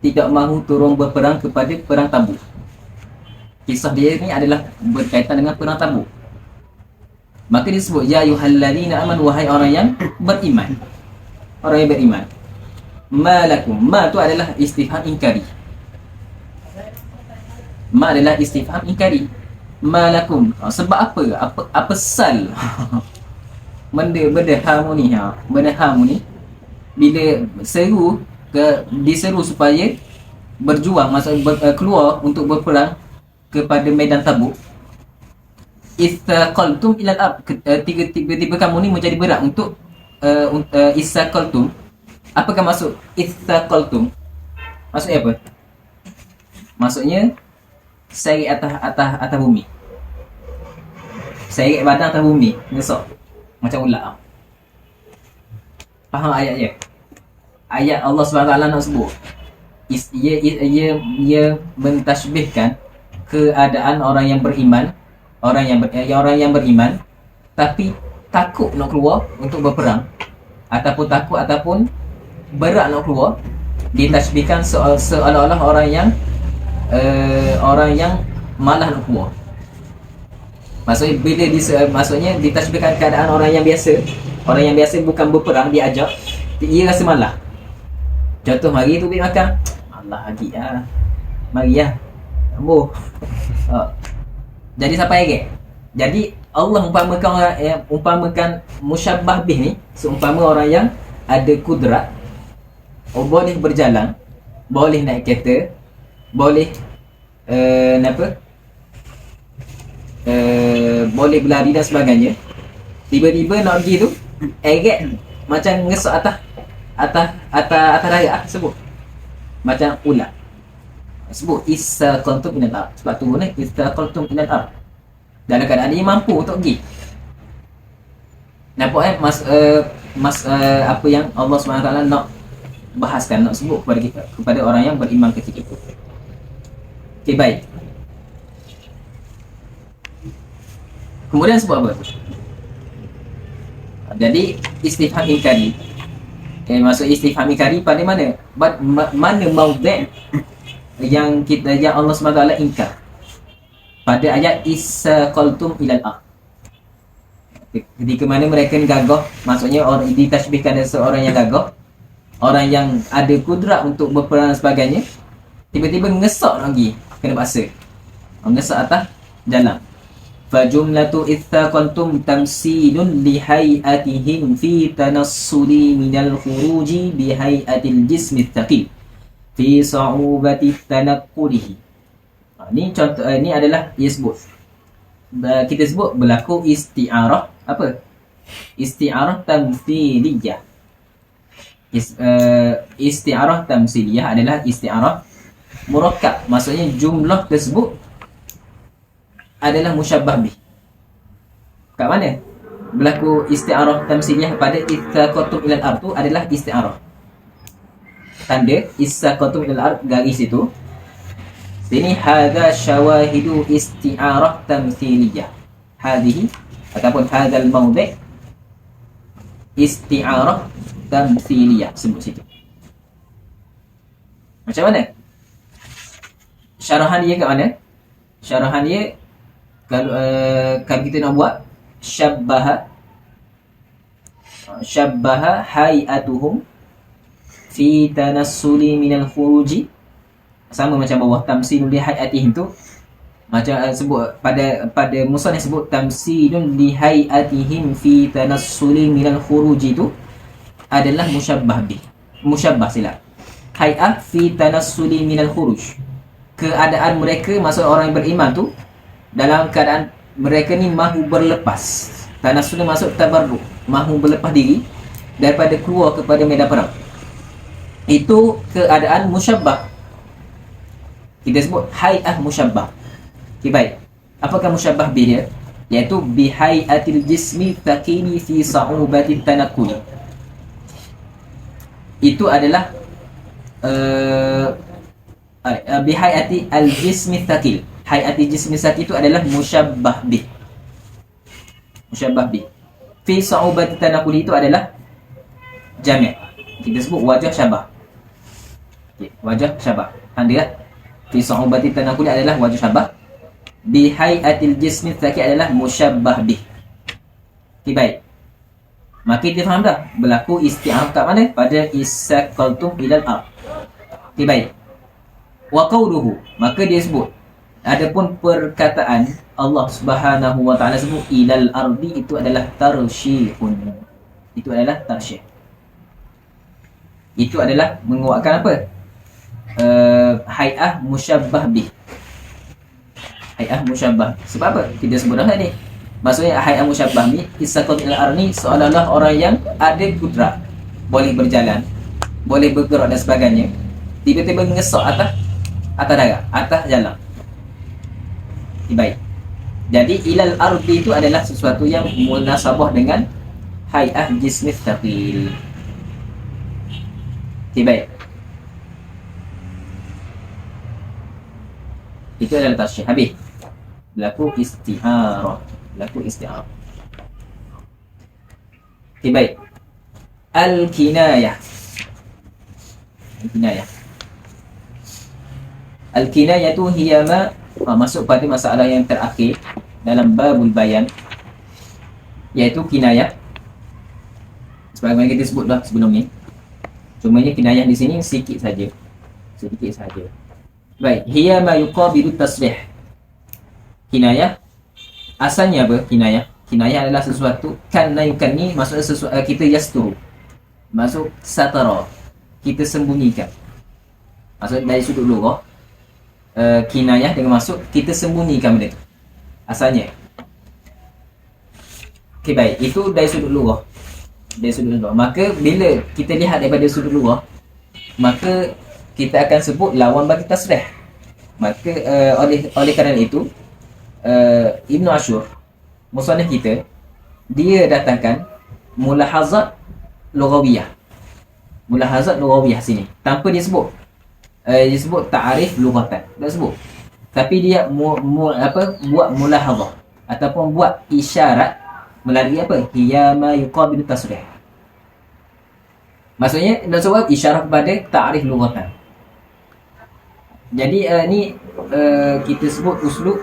A: tidak mahu turun berperang kepada perang Tabuk. Kisah dia ni adalah berkaitan dengan perang Tabuk. Maka disebut ya ayyuhalladzina amanu, wahai orang yang beriman. Orang yang beriman. Ma lakum. Ma tu adalah istifham inkari. Ma adalah istifham inkari. Ma lakum. Sebab apa? Apa sal? Benda harmoni ha. Benda harmoni bila diseru supaya berjuang, maksudnya keluar untuk berperang kepada medan Tabuk. Istaqaltum ilal ard, tiba-tiba kamu ni menjadi berat untuk istaqaltum. Apakah maksud istaqaltum? Maksudnya apa? Maksudnya seret atas bumi. Seret badan atas bumi, ngesok macam ular. Faham ayatnya? Ayat Allah SWT nak sebut ia mentashbihkan keadaan orang yang beriman, orang yang beriman tapi takut nak keluar untuk berperang, ataupun takut ataupun berat nak keluar, ditashbihkan seolah-olah orang yang malah nak keluar. Maksudnya bila maksudnya ditashbihkan keadaan orang yang biasa bukan berperang, diajak, ia rasa malah. Contoh, mari tu pergi makan, malah lagi lah, mari lah ambuh. Jadi sampai lagi. Jadi Allah umpamakan musyabbah bih ni seumpama orang yang ada kudrat, boleh berjalan, boleh naik kereta, boleh boleh berlari dan sebagainya. Tiba-tiba nak pergi tu macam ngesok atas raya sebut macam ulat, sebut istaqaltum minal ard. Sebab tu ni istaqaltum minal ard, dalam keadaan dia mampu untuk pergi. Nampak apa yang Allah SWT nak bahaskan, nak sebut kepada orang yang beriman ketika itu. Okey, baik. Kemudian sebut apa? Jadi istifham inkari. Maksud istifham inkari pada mana? Mana maudhi' yang Allah SWT ingkar? Pada ayat isaqaltum ilal ard. Ketika mana mereka gagah, maksudnya orang ditashbihkan dengan seorang yang gagah, orang yang ada kudrat untuk berperang dan sebagainya, tiba-tiba ngesok lagi, kena paksa ngesok atas jalan. Fajumlatu ithaqantum tamsilun lihayatihim fi tanassuli minal khuruji bihayatil jismi thaqil fi sa'ubati tanaqqulihi. Ni contoh, ni adalah ia sebut, kita sebut berlaku isti'arah apa? Isti'arah tamthiliyah. Isti'arah tamthiliyah adalah isti'arah murakkab, maksudnya jumlah tersebut adalah musyabbah bih. Kat mana berlaku isti'arah tamthiliyah? Pada istaqatum ilal ard tu adalah isti'arah. Tanda istaqatum ilal ard garis itu. Sini hadza syawahidu isti'arah tamthiliyah. Hadhihi ataupun hadzal maudhi' isti'arah tamthiliyah, sebut situ. Macam mana? Syarahan dia kat mana? Syarahan dia kalau kita nak buat syabbaha hayatuhum fi tanassuli minal khuruji, sama macam bawah tamsilun li hayatihim tu, macam sebut pada musannaf sebut tamsilun li hayatihim fi tanassuli minal khuruji tu adalah musyabbah bih. Musyabbah silap. Hay'ah fi tanassuli minal khuruj, keadaan mereka, maksud orang yang beriman tu dalam keadaan mereka ni mahu berlepas. Tanassul masuk tabarruk, mahu berlepas diri daripada keluar kepada medan perang. Itu keadaan musyabbah, kita sebut hay'ah musyabbah. Okay, baik. Apakah musyabbah bi dia? Iaitu bihayatil jismi taqini fi sa'ubati tanaquli. Itu adalah bihayati al-jismi thaqil. Hayati jismi thaqil itu adalah musyabbah bih. Musyabbah bih. Fi sa'ubati tanaquli itu adalah jami'. Kita sebut wajah syabah. Okay, wajah syabah. Tanda lah. Fi sa'ubati tanaquli adalah wajah syabah. Bihayatil jismi thaqil adalah musyabbah bih. Okay, baik. Maka kita faham dah berlaku isti'arah kat mana? Pada isaqaltum ilal ard. Okay, baik. Wa qawluhu, maka dia sebut, adapun perkataan Allah Subhanahu wa taala sebut ilal ardi, itu adalah tarsyihun. Itu adalah tarsyih. Itu adalah menguatkan apa? Hay'ah musyabbah bih. Hay'ah musyabbah. Sebab apa? Kita sebut dah ni. Maksudnya hay'ah musyabbah bih, isaqaltum ilal ardi, seolah-olah orang yang ada kudrat, boleh berjalan, boleh bergerak dan sebagainya, tiba-tiba ngesok atas darat, atas jalan. Baik. Jadi ilal ardi itu adalah sesuatu yang munasabah dengan hay'ah jismi thaqil. Okay, baik. Itu adalah tasyrih. Habis. Berlaku isti'arah. Berlaku isti'arah. Okay, baik. Al-kinayah. Al-kinayah. Al-kinayah tu hiya ma masuk pada masalah yang terakhir dalam babul bayan, iaitu kinayah. Sebagaimana kita sebut dah sebelum ni. Cumanya kinayah di sini sikit saja. Sedikit saja. Baik, hiya ma yuqabilu tasrih. Kinayah asalnya apa? Kinayah adalah sesuatu kan ni maksudnya sesuatu kita yasturu. Masuk satara. Kita sembunyikan. Maksud dari sudut lughah, kinayah dengan masuk kita sembunyikan benda tu. Asalnya. Okey, baik. Itu dari sudut lughah. Dari sudut lughah. Maka bila kita lihat daripada sudut lughah, maka kita akan sebut lawan bagi tasrih. Maka oleh kerana itu Ibn Ashur, musannif kita, dia datangkan mulahazat lughawiyah. Mulahazat lughawiyah sini tanpa dia sebut ta'arif lughatan. Tak sebut. Tapi dia buat mulahazah ataupun buat isyarat melalui apa? Hiya ma yuqabilu tasrih. Maksudnya nak sebut isyarat kepada ta'arif lughatan. Jadi ni kita sebut uslub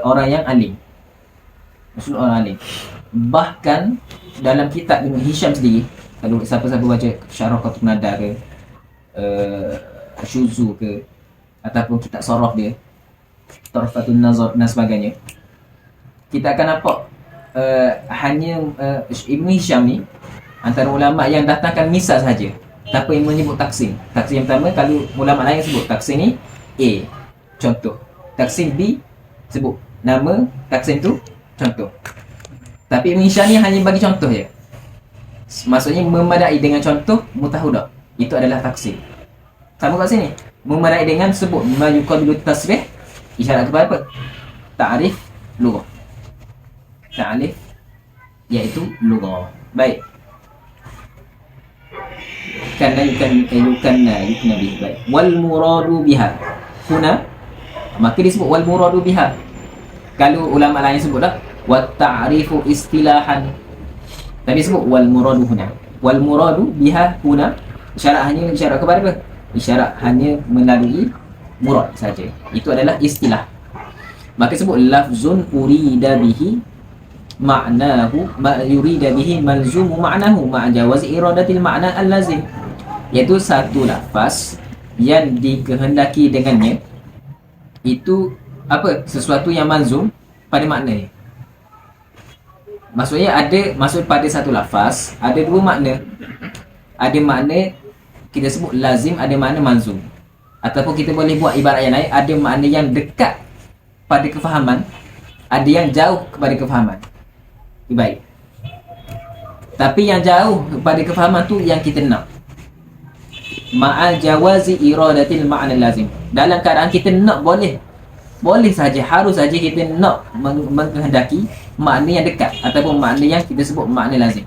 A: orang yang alim. Uslub orang alim. Bahkan dalam kitab Ibn Hisham sendiri, kalau siapa-siapa baca Syarah Qatib Nada ke, Syuzu ke, ataupun kitab Saraf dia, Tarfatun Nazar dan sebagainya, kita akan nampak hanya Ibn Hisham ni antara ulama yang datangkan misal saja, tanpa yang menyebut taksim. Taksim yang pertama, kalau ulama lain sebut taksim ni A, contoh. Taksim B, sebut nama taksim tu, contoh. Tapi Ibn Hisham ni hanya bagi contoh je. Maksudnya memadai dengan contoh mutahudah. Itu adalah taksim. Sama kat sini, memadai dengan sebut ma yuqabilu tasrih, isyarat kepada apa? Ta'rif lughah. Ta'rif iaitu lughah. Baik. Yukna bihi. Baik. Wal muradu biha. Huna, maka disebut wal muradu biha. Kalau ulama lain sebut dah wa ta'rifu istilahan, tapi sebut wal muradu huna. Wal muradu biha huna, isyarat kepada apa? Isyarat hanya melalui murad saja. Itu adalah istilah. Maka sebut lafzun urida bihi ma'nahu ma yurida bihi malzumu ma'nahu ma'a jawazi iradatil ma'na al-lazim. Iaitu satu lafaz yang dikehendaki dengannya itu apa? Sesuatu yang malzum pada maknanya. Maksudnya maksud pada satu lafaz ada dua makna. Ada makna kita sebut lazim, ada makna malzum. Ataupun kita boleh buat ibarat yang lain, ada makna yang dekat pada kefahaman, ada yang jauh kepada kefahaman. Baik. Tapi yang jauh kepada kefahaman tu yang kita nak. Ma'al jawazi iradatil ma'na lazim. Dalam keadaan kita nak boleh saja, harus saja kita nak menghendaki makna yang dekat ataupun makna yang kita sebut makna lazim.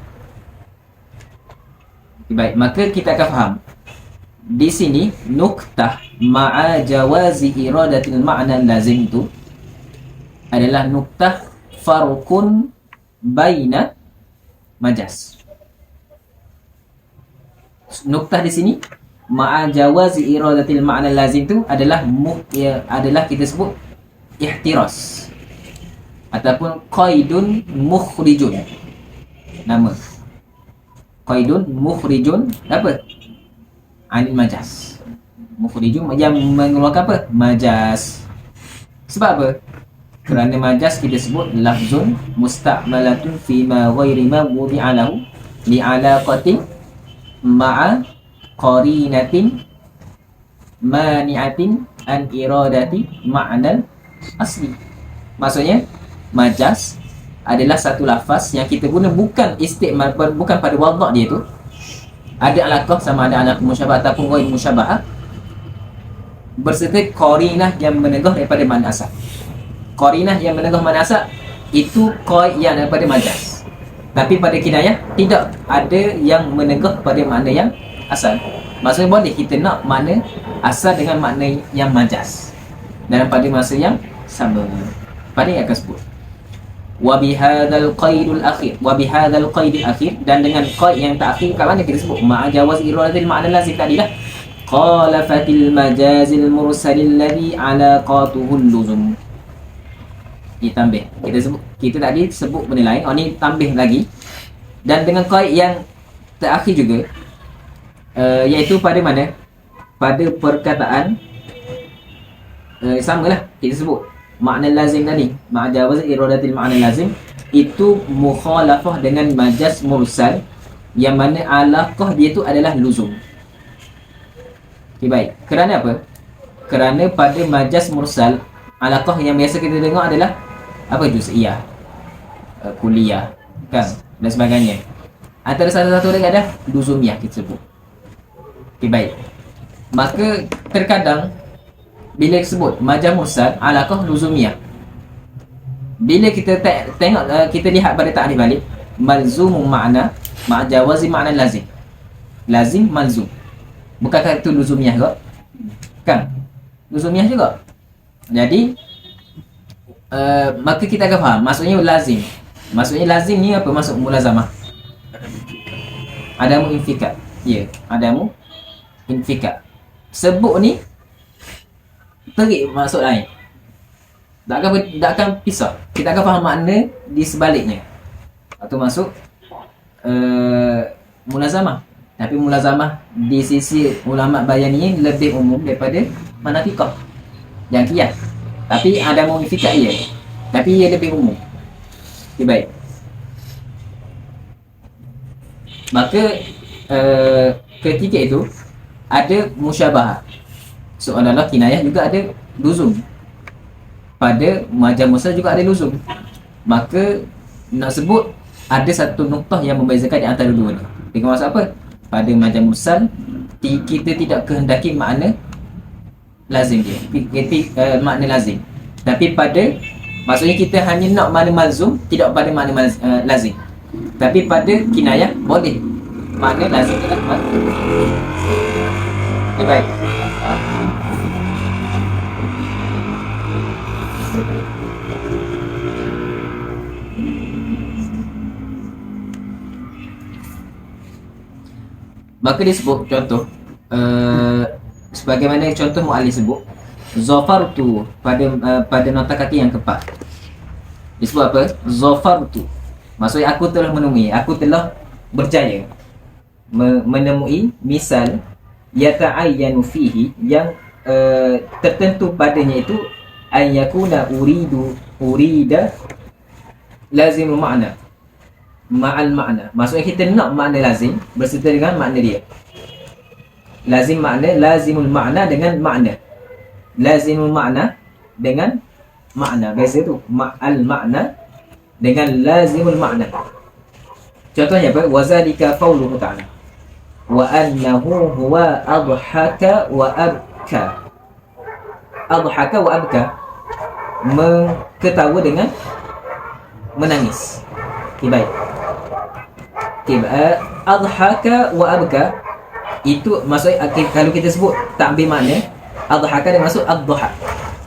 A: Baik, maka kita akan faham di sini nuktah ma'a jawazi iradatil ma'na lazim itu adalah nuktah farqun baina majaz. Nuktah di sini ma'a jawazi iradatil ma'na lazim itu adalah kita sebut ihtiras ataupun qaidun mukhrijun. Nama qaidun mukhrijun apa? Anil majaz. Mukhrijun yang mengeluarkan apa? Majaz. Sebab apa? Kerana majaz kita sebut lafzun musta'malatun fima ghairi ma wudi'a lahu li'alaqatin ma'a qarinatin mani'atin an iradati ma'nal asli. Maksudnya majaz adalah satu lafaz yang kita guna bukan istiqmal, bukan pada wadah dia tu ada alaqah, sama ada alaqah musyabah ataupun ghair musyabah, berserta qarinah yang menegah daripada makna asal. Qarinah yang menegah makna asal itu qaid yang daripada majaz. Tapi pada kinayah tidak ada yang menegah pada makna yang asal. Maksudnya boleh kita nak makna asal dengan makna yang majas dalam pada masa yang sama. Pada yang akan sebut wa bihadzal qaidul akhir, wa bihadzal qaidil akhir, dan dengan qaid yang terakhir kat mana kita sebut ma'a jawaz iradatil ma'na lazim tadi lah. Qala fatil majazil mursalil ladhi alaqatuhul luzum. Ditambah, kita sebut, kita tadi sebut benda lain, ni tambah lagi. Dan dengan qaid yang terakhir juga, iaitu pada mana, pada perkataan samalah kita sebut makna lazim tadi, ma'jawaz iradatil makna lazim, itu mukhalafah dengan majaz mursal yang mana alaqah dia tu adalah luzum. Okay, baik. Kerana apa? Kerana pada majaz mursal alaqah yang biasa kita dengar adalah apa? Juz'iyah, kuliah, kan, dan sebagainya. Antara satu-satu lagi ada luzumiyah kita sebut. Okay, baik. Maka terkadang bila disebut majaz mursal alaqah luzumiyah, bila kita tengok, kita lihat pada ta'rif balik, malzumum makna ma'jawazi makna lazim. Lazim malzum. Bukankah itu luzumiyah juga? Kan? Luzumiyah juga. Jadi maka kita akan faham maksudnya lazim. Maksudnya lazim ni apa maksud mulazamah? Adamu infikat. Ya, adamu infikat. Sebut ni terik maksud lain. Tak akan pisah. Kita akan faham makna di sebaliknya. Itu masuk mulazamah. Tapi mulazamah di sisi ulama bayani lebih umum daripada manafiqah yang qiyas. Tapi ada mu'ifikat ia, tapi ia lebih umum. Okay, baik. Maka ketika itu ada musyabahah. Seolah-olah kinayah juga ada luzum. Pada majaz mursal juga ada luzum. Maka nak sebut ada satu nuktah yang membezakan di antara dua ni. Dengan maksud apa? Pada majaz mursal kita tidak kehendaki makna lazim dia. Makna lazim. Tapi pada, maksudnya kita hanya nak makna malzum, tidak pada makna lazim. Tapi pada kinayah boleh makna lazim dengan malzum. Okay, baik. Maka disebut contoh sebagaimana contoh mu'allif sebut zafartu pada nota kaki yang keempat. Disebut apa? Zafartu. Maksudnya aku telah menemui, aku telah berjaya menemui misal yata'ayyanu fihi yang tertentu padanya itu an yakuna urida lazimul makna ma'al makna. Maksudnya kita nak makna lazim berserta dengan makna dia. Lazim makna, lazimul makna dengan makna. Lazimul makna dengan makna. Biasa tu ma'al makna dengan lazimul makna. Contohnya apa? Wazalika qauluhu ta'ala wa annahu huwa adhaka wa abka. Adhaka wa abka, ketawa dengan menangis. Okay, baik. Okay, adhaka wa abka itu maksudnya kalau kita sebut tak ambil makna, adhaka dengan maksud ad-dhuha,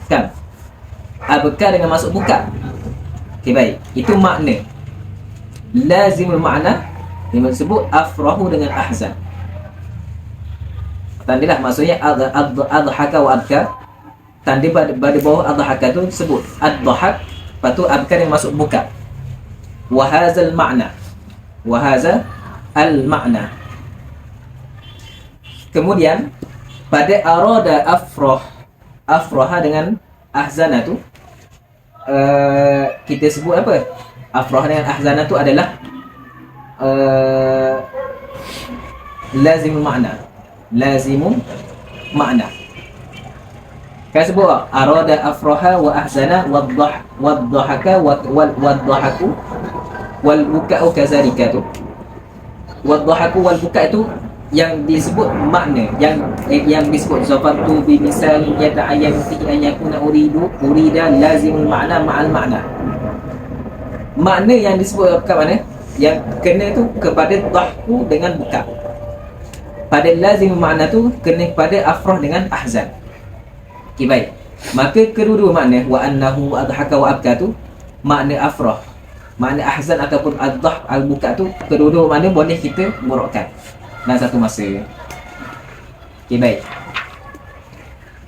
A: kan? Abka dengan maksud buka. Okay, baik. Itu makna. Lazimul makna yang disebut afrahu dengan ahzan. Tandalah maksudnya adhaka wa abka. Tanda pada bawah adhaka tu sebut ad-dhahak, lepas tu abka dengan maksud buka. Wa hadzal makna. Wa hadza al-makna. Kemudian pada arada afraha dengan ahzana tu kita sebut apa? Afraha dengan ahzana tu adalah lazimul makna. Lazimul makna. Kan sebut arada afraha wa ahzana wadh-dhahaka wadh-dhahaku wal buka'u kazalika tu. Wadh-dhahaku wal buka' itu yang disebut makna, yang disebut zafartu bi misal yata'ayyan fi an yakuna urida lazimul makna ma'al makna. Makna yang disebut kat mana? Yang kena tu kepada dhahku dengan buka. pada lazim makna tu kena kepada afrah dengan ahzan. Okey, baik. Maka kedua-dua makna wa annahu adhaka wa abka tu makna afrah, makna ahzan ataupun adhah al-buka tu kedua-dua makna boleh kita murokkan dalam satu masa. Okey, baik.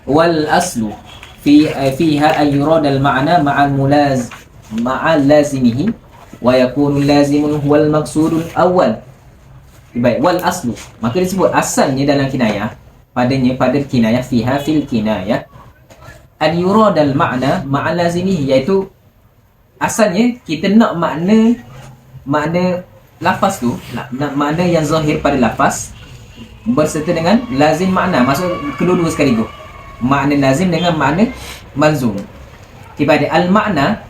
A: Wal aslu fiha ay yurad al-ma'na ma'al lazimihi wa yakunu lazimun huwal maqsudul awal. Baik, wal aslu, maka disebut asalnya dalam kinayah, pada kinayah fiha fil kinayah an yurad al-ma'na ma'al lazimihi, iaitu asalnya kita nak makna lafaz tu, makna yang zahir pada lafaz berserta dengan lazim makna, maksud kedua-dua sekaligus, makna lazim dengan makna malzum. Kepada al-makna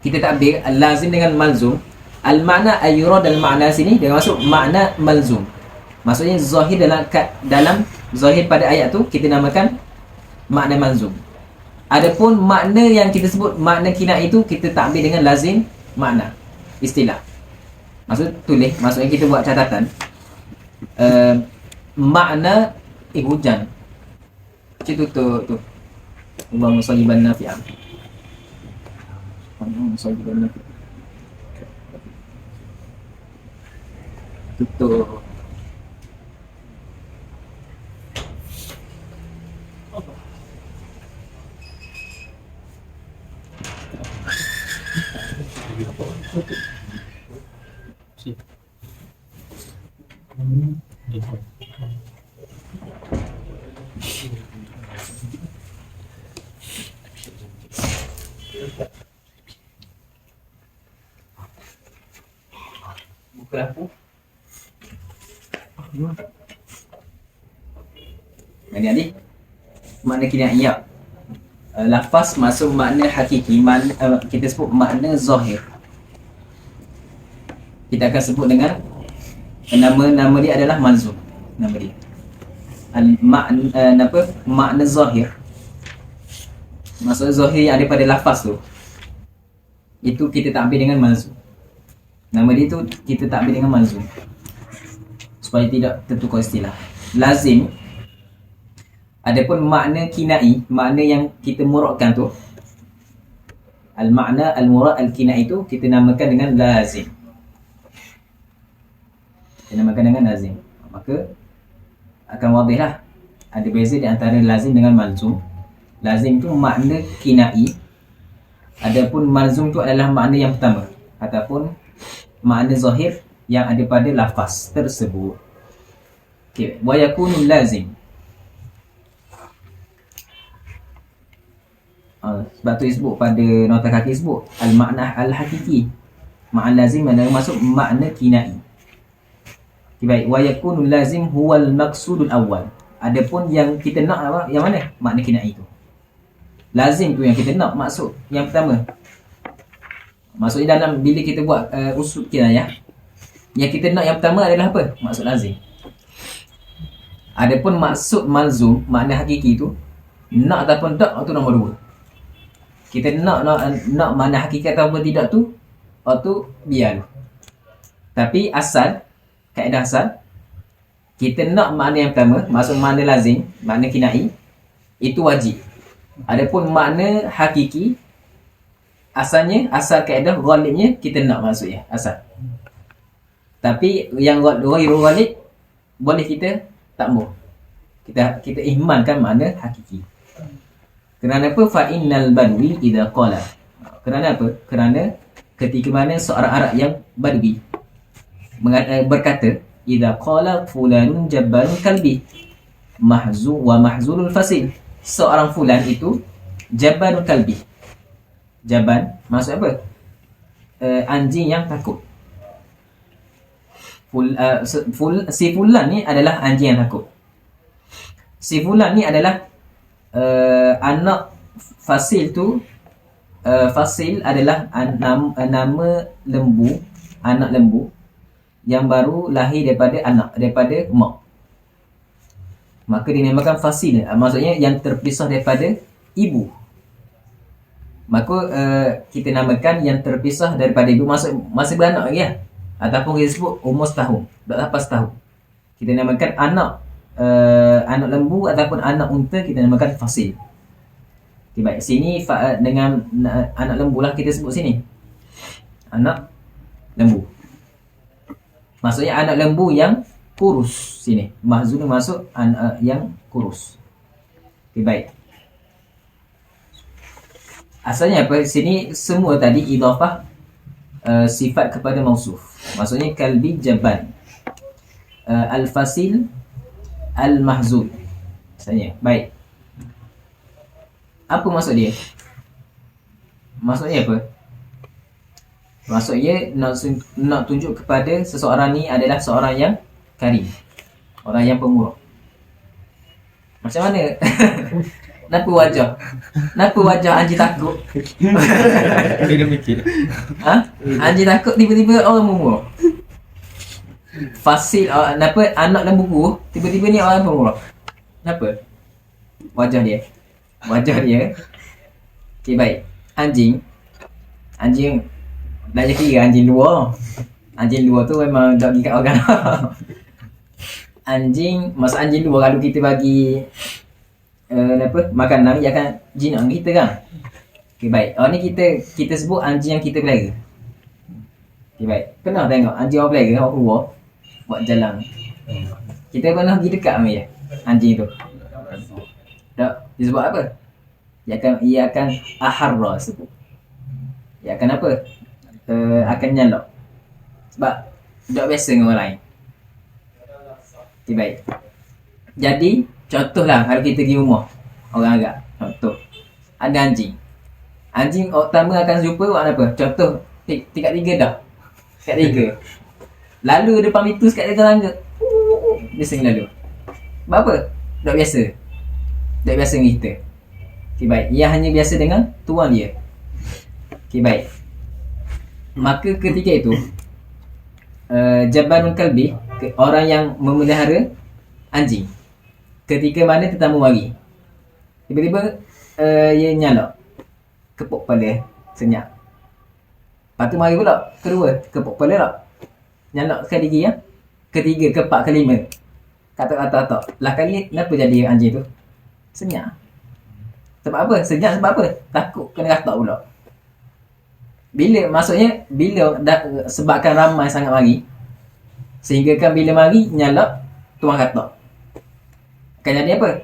A: kita takbir al-lazim dengan malzum. Al-makna ayurad al-makna sini dia masuk makna malzum, maksudnya zahir dalam zahir pada ayat tu kita namakan makna malzum. Adapun makna yang kita sebut makna kina itu kita takbir dengan lazim makna istilah. Maksudnya kita buat catatan makna hujan. Macam tu. Allah musayiban nafi'ah. Musayiban nafi'ah. Tutup. Buka lampu. Adik-adik, makna kinayah lafaz masuk makna hakiki, kita sebut makna zahir. Kita akan sebut dengan nama dia adalah malzum. Nama dia makna zahir, maksud zahir yang ada pada lafaz tu, itu kita takbir dengan malzum. Nama dia tu kita takbir dengan malzum supaya tidak tertukar istilah. Lazim, adapun makna kinai, makna yang kita murokkan tu, al-makna al-murad al-kinai itu kita namakan dengan lazim. Maka akan wadihlah ada beza di antara lazim dengan malzum. Lazim tu makna kinai, adapun malzum tu adalah makna yang pertama ataupun makna zahir yang ada pada lafaz tersebut. Okey, wa yakunul lazim. Sebab tu disebut pada nota kaki sebut al-makna al-hakiki. Makna lazim mana masuk makna kinai. Okay, baik. Wa yakunul lazim huwal maqsudul awal. Adapun yang kita nak apa? Yang mana? Makna kinai itu. Lazim tu yang kita nak maksud yang pertama. Maksudnya dalam bila kita buat usul kinayah, yang kita nak yang pertama adalah apa? Maksud lazim. Adapun maksud malzum, makna hakiki tu, nak ataupun tak, itu nombor dua. Kita nak makna hakiki ataupun tidak tu, itu biar. Tapi asal, kaedah asal, kita nak makna yang pertama, maksud makna lazim, makna kinai, itu wajib. Adapun makna hakiki, asalnya, asal kaedah ghalibnya kita nak maksudnya, asal. Tapi yang ghairu ghalib boleh kita takmur. Kita ihmalkan makna hakiki. Kerana apa? Fa innal badwi idza qala. Kerana apa? Kerana ketika mana seorang Arab yang badwi berkata idza qala fulanun jabbarun kalbi mahzulul fasil. Seorang fulan itu jabbarul kalbi. Jaban maksud apa? Anjing yang takut. Si fulan ni adalah anjing yang takut. Si fulan ni adalah anak fasil tu. Fasil adalah nama lembu, anak lembu yang baru lahir daripada mak. Maka dinamakan fasil, maksudnya yang terpisah daripada ibu. Maka kita namakan yang terpisah daripada ibu, masih beranak lagi ya? Ataupun kita sebut umur setahun, tak lepas setahun. Kita namakan anak lembu ataupun anak unta kita namakan fasil. Okay, baik. Sini dengan anak lembu lah kita sebut sini. Anak lembu. Maksudnya anak lembu yang kurus sini. Mahzul masuk yang kurus. Okay, baik. Asalnya apa? Sini semua tadi idhafah sifat kepada mausuf. Maksudnya kalbi jaban. Al-fasil al-mahzul. Maksudnya, baik. Apa maksud dia? Maksudnya apa? Maksudnya nak tunjuk kepada seseorang ni adalah seorang yang karim. Orang yang pemurah. Macam mana? Kenapa wajah? Kenapa wajah anjing takut?
B: Dia mikir.
A: Anjing takut tiba-tiba orang pemurah. Fasil kenapa anak lembu kuruh tiba-tiba ni orang pemurah? Kenapa? Wajah dia. Okay, baik. Anjing dah kira anjing luar. Anjing luar tu memang tak gikat orang. Masa anjing luar kalau kita bagi makanan dia akan jinak kita kan. Okay, baik. Ni kita sebut anjing yang kita pelihara. Okay, baik. Pernah tengok anjing orang pelihara orang keluar buat jalan. Kita pernah pergi dekat sama dia anjing tu. Tak, dia sebut apa? Ia akan aharra sebut. Ia akan apa? Akan nyalok. Sebab tak biasa dengan orang lain. Okay, baik. Jadi, contohlah kalau kita pergi rumah orang Arab. Contoh. Ada anjing. Anjing pertama akan jumpa orang apa? Contoh, tingkat 3 dah. Tingkat 3. Lalu depan pintu sekat dia tangga. Dia sering lalu. Sebab apa? Tak biasa. Tak biasa dengan kita. Okay, baik. Ia hanya biasa dengan tuan dia. Okay, baik. Maka ketika itu Jabanul Kalbi, orang yang memelihara anjing, ketika mana tetamu mari, tiba-tiba ia nyalak, kepuk kepala, senyap. Lepas tu mari pula kedua, kepuk kepala tak, nyalak sekali lagi ya. Ketiga, keempat, kelima, katak-katak. Lah kali kenapa jadi anjing tu senyap? Sebab apa? Senyap sebab apa? Takut kena katak pula. Bila sebabkan ramai sangat mari, sehingga kan bila mari nyalak tuan katak, akan jadi apa?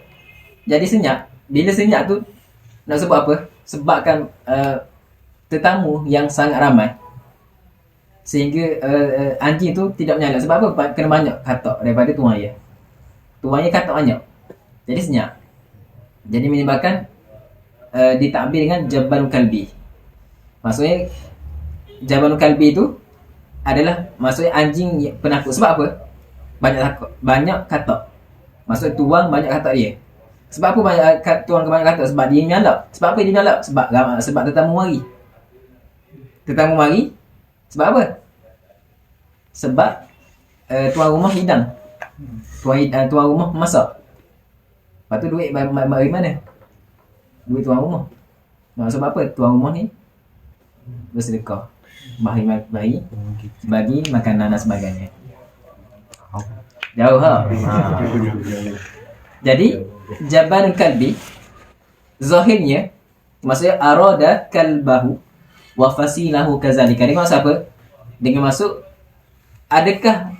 A: Jadi senyap. Bila senyap tu nak sebut apa? Sebabkan tetamu yang sangat ramai, sehingga anjing tu tidak menyalak. Sebab apa? Kena banyak katak daripada tuan dia. Tuan dia katak banyak, jadi senyap. Jadi menyebabkan ditakbir dengan Jabanul Kalbi. Maksudnya Jabanul Kalbi tu adalah maksudnya anjing penakut. Sebab apa? Banyak katak. Maksudnya tuan banyak katak dia. Sebab apa tuan banyak katak? Sebab dia menyalak. Sebab apa dia menyalak? Sebab tetamu mari. Tetamu mari sebab apa? Sebab tuan rumah hidang. Tuan rumah masak. Lepas tu duit dari mana? Duit tuan rumah. Sebab apa? Tuan rumah ni bersedekah, bagi makanan dan sebagainya. Jauh ha. Jadi Jabanul Kalbi zahirnya maksudnya arada kalbahu wa fasilahu kazalika. Dengan maksud apa? Dengan maksud adakah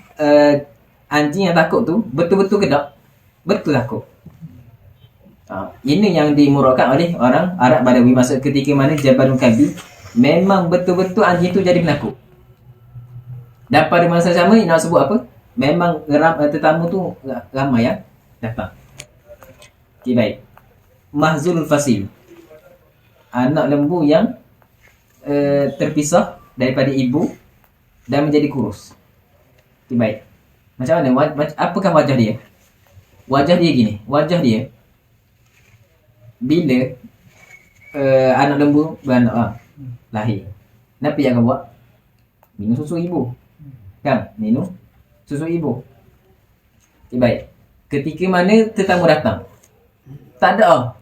A: anjing yang takut tu betul-betul ke tak? Betul takut. Ini yang dimurahkan oleh orang Arab Badawi. Maksud ketika mana Jabanul Kalbi memang betul-betul anjing tu jadi penakut. Dan pada masa sama nak sebut apa? Memang tetamu tu ramai yang datang. Okay, baik. Mahzulul fasil, anak lembu yang terpisah daripada ibu dan menjadi kurus. Okay, baik. Macam mana? Apakah wajah dia? Wajah dia gini. Wajah dia bila anak lembu beranak lahir, kenapa dia akan buat? Minum susu ibu. Kan? Minum susu ibu. Okay, baik. Ketika mana tetamu datang, tak ada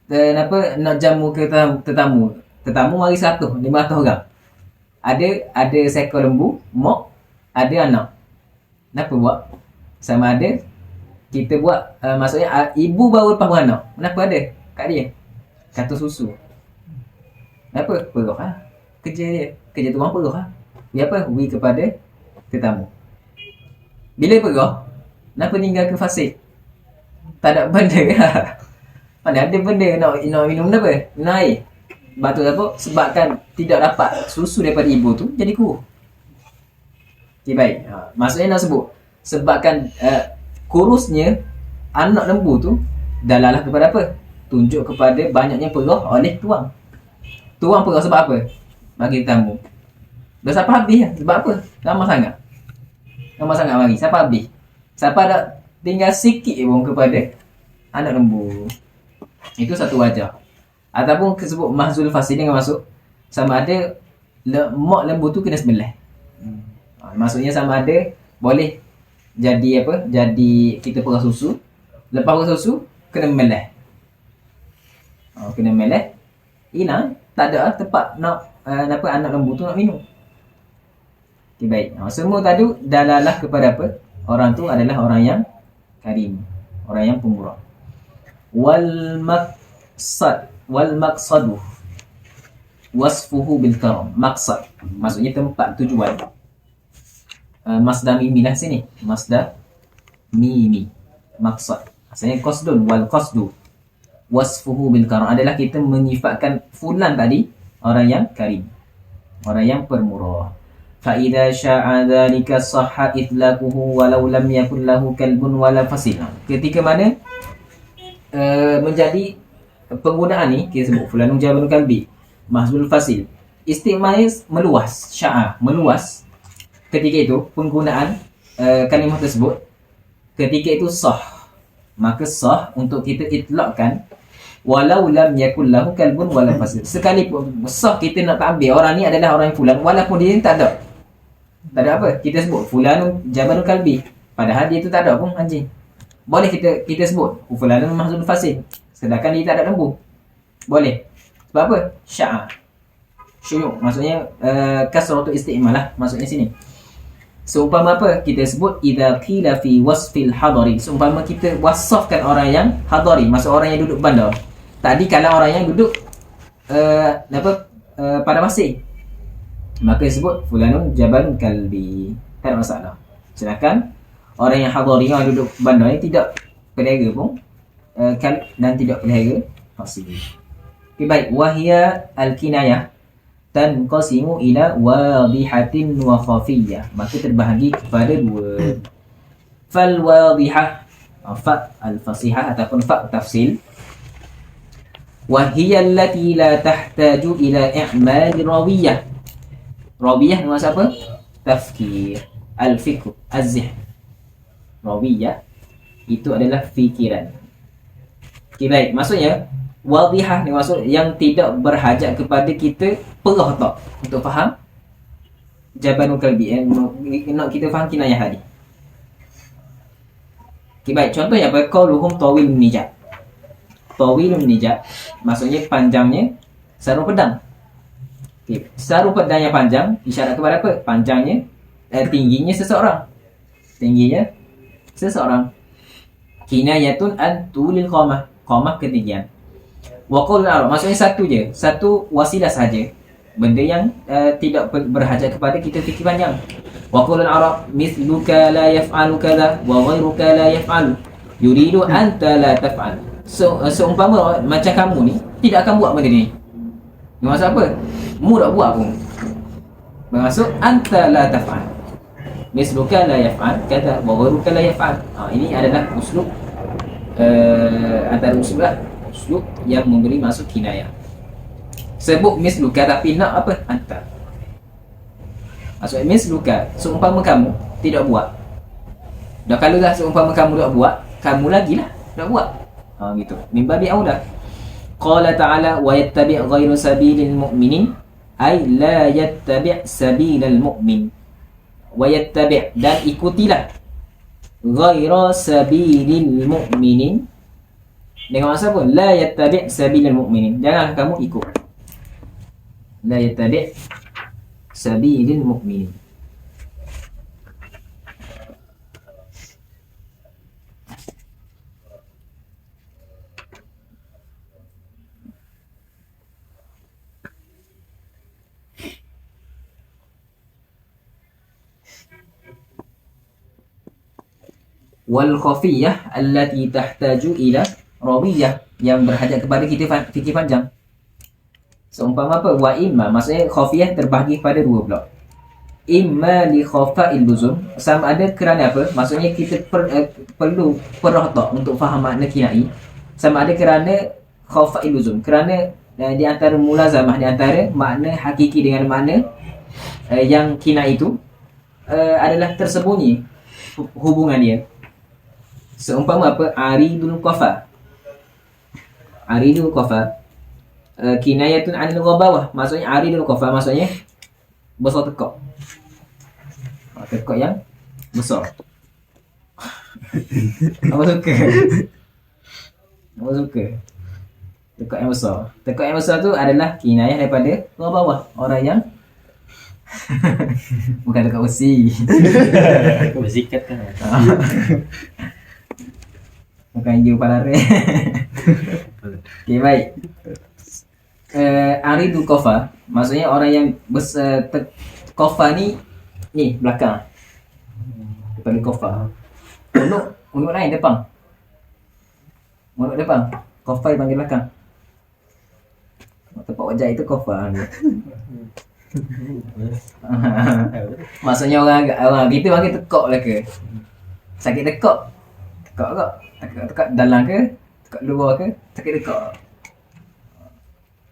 A: kenapa nak jamu ke tetamu. Tetamu mari 500 orang. Ada seekor lembu, mok, ada anak. Kenapa buat? sama ada kita buat maksudnya ibu baru lepas beranak, kenapa ada kat dia kata susu. Apa? Perah lah. Kerja tuang perah lah. Dia apa? Beri kepada tetamu. Bila perah, kenapa tinggal ke fasik? Tak ada benda lah. Mana ada benda nak minum apa? Minum air. Batu apa? Sebabkan tidak dapat susu daripada ibu tu, jadi kurus. Okay, baik. Maksudnya nak sebut, sebabkan kurusnya anak lembu tu dalalah kepada apa? Tunjuk kepada banyaknya perah oleh tuang. Tuang perah sebab apa? Bagi tetamu. Dah siapa habis lah. Sebab apa? Lama sangat mari. Siapa habis? Siapa ada tinggal sikit pun kepada anak lembu. Itu satu wajah. Ataupun disebut mahzul fasil dengan masuk sama ada mak lembu tu kena sebelah. Maksudnya sama ada boleh jadi apa? Jadi kita perah susu. Lepas perah susu kena melah. Kena melah. Hilang. Tak ada tempat nak anak lembu tu nak minum. Okay, baik. Semua tadi dalalah kepada apa? Orang tu adalah orang yang karim, orang yang pemurah. Wal maqsadu wasfuhu bil karam. Maqsad maksudnya tempat tujuan. Masdar mimi lah sini. Masdar mimi. Maqsad. Asalnya qasdun wal qasdu. Wasfuhu bil karam adalah kita menyifatkan fulan tadi orang yang karim, orang yang permurah. Fa idza sya'a dzalika sahha itlaquhu walau lam yakul lahu kalbun wala fasil. Ketika mana menjadi penggunaan ni kita sebut fulanun jabalun kalbi, mahzul fasil. Istimal meluas, sya'a meluas. Ketika itu penggunaan kalimah tersebut ketika itu sah, maka sah untuk kita itlaqkan walau lam yakul lahu kalbun wala fasil. Sekalipun sah kita nak ambil orang ni adalah orang yang fulan walaupun dia ni tak ada apa, kita sebut fulanun jabalun kalbi padahal dia tu tak ada pun anjing, boleh kita sebut fulanun mahzul fasil sedangkan dia tak ada lembu, boleh. Sebab apa? Sya'a syuyuk maksudnya kasratul isti'mal lah maksudnya sini. Seumpama apa? Kita sebut idza qila fi wasfil hadari. Seumpama kita wasafkan orang yang hadari, maksud orang yang duduk bandar. Tadi kalau orang yang duduk pada pasir, maka disebut fulanun jabalun kalbi. Tak ada masalah. Sedangkan orang yang hadari, yang duduk bandar ni tidak pelihara pun dan tidak pelihara pasir. Okay, baik. Wahia al-kinayah tanqasimu ila wadihatin wa khafiyah, maka terbahagi kepada dua. Fal wadihah, fa al-fasihah ataupun fa tafsil. Wa hiya allati la tahtaju ila i'mal rawiyah. Rawiyah ni maksud apa? Tafkir, al-fikr, az-zihn. Rawiyah itu adalah fikiran. Okay, baik. Maksudnya wadihah ni maksud yang tidak berhajat kepada kita perah tak untuk faham jabanul kalbi. Nak kita faham kinayah tadi. Okay, baik. Contohnya apa? Qauluhum tawilun nijat. Tawilun nijat maksudnya panjangnya sarung pedang. Okay. Sarung pedang yang panjang isyarat kepada apa? Panjangnya tingginya seseorang. Tingginya seseorang. Kinayatun an tulil qamah. Qamah ketinggian. Wa qaulul arab maksudnya satu je, satu wasilah saja. Benda yang tidak berhajat kepada kita fikir panjang. Wa qaulul arab mithluka la yaf'alu kadha wa ghairuka la yaf'alu yuridu anta la taf'al. Seumpama macam kamu ni tidak akan buat benda ni. Maksud apa? Mu tak buat pun. Bermaksud anta la taf'al. Mithluka la yaf'al kadha wa ghairuka la yaf'al. Ini adalah uslub antara uslub lah. Uslub yang memberi maksud kinayah. Sebut misluka tapi nak apa? Anta. Maksud misluka seumpama kamu tidak buat. Dah kalau dah seumpama kamu tak buat, kamu lagi lah tak buat. Gitu. Min babi aula. Qala ta'ala wa yattabi' ghairu sabilil mu'minin ay la yattabi' sabilal mu'min. Wa yattabi' dan ikutilah ghairu sabilil mu'minin. Dengan maksud apa? La yattabi' sabilal mu'minin. Jangan kamu ikut. La yattabi' sabilil mu'minin. Wal khafiyah allati tahtaju ila rawiyah, yang berhajat kepada fikir panjang. Seumpama apa? Wa imma, maksudnya khafiyah terbahagi pada dua pula. Imma li khafa'il luzum, sama ada kerana apa? Maksudnya kita perlu perhata untuk faham makna kinai. Sama ada kerana khafa'il luzum, kerana di antara mulazamah, di antara makna hakiki dengan makna yang kinai itu adalah tersembunyi hubungan dia. Seumpama apa? Aridul qafa. Aridul qafa kinayatun 'anil ghabawah. Maksudnya aridul qafa maksudnya besar tekak. Tekak yang besar. Apa suka? Apa suka? Tekak yang besar. Tekak yang besar tu adalah kinayah daripada ghabawah, orang yang bukan tekak besi.
B: Berzikat kan.
A: Bukan hijau palare. Okay, baik. Aridul qafa maksudnya orang yang qafa ni belakang daripada qafa. Unuk lain depan. Unuk depan. Qafa panggil belakang. Tempat wajah itu qafa. Maksudnya orang kita panggil tekak lah ke? Sakit tekak. Tekak ke? Tekak dalam ke? Tekak luar ke? Sakit tekak.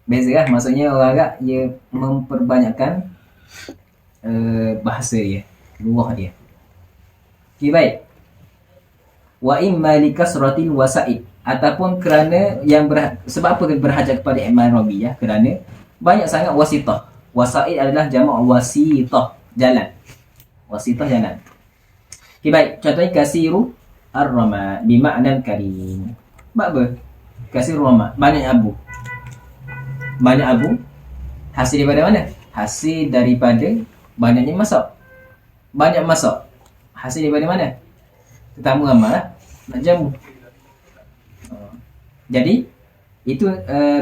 A: Beza lah, maksudnya orang agak dia memperbanyakkan bahasa dia, luah dia. Okay, baik. Wa imma li kasratil wasa'id, ataupun kerana yang sebab apa berhajat kepada iman rabi, ya? Kerana banyak sangat wasitah. Wasa'id adalah jamak wasitah, jalan. Wasitah jalan. Okay, baik. Contohnya kasiru ar-rama bimakna karim. Sebab apa? Kasiru rama, banyak abu. Banyak abu hasil daripada mana? Hasil daripada banyaknya masak. Banyak masak hasil daripada mana? Tetamu ramai lah, nak jamu. Jadi itu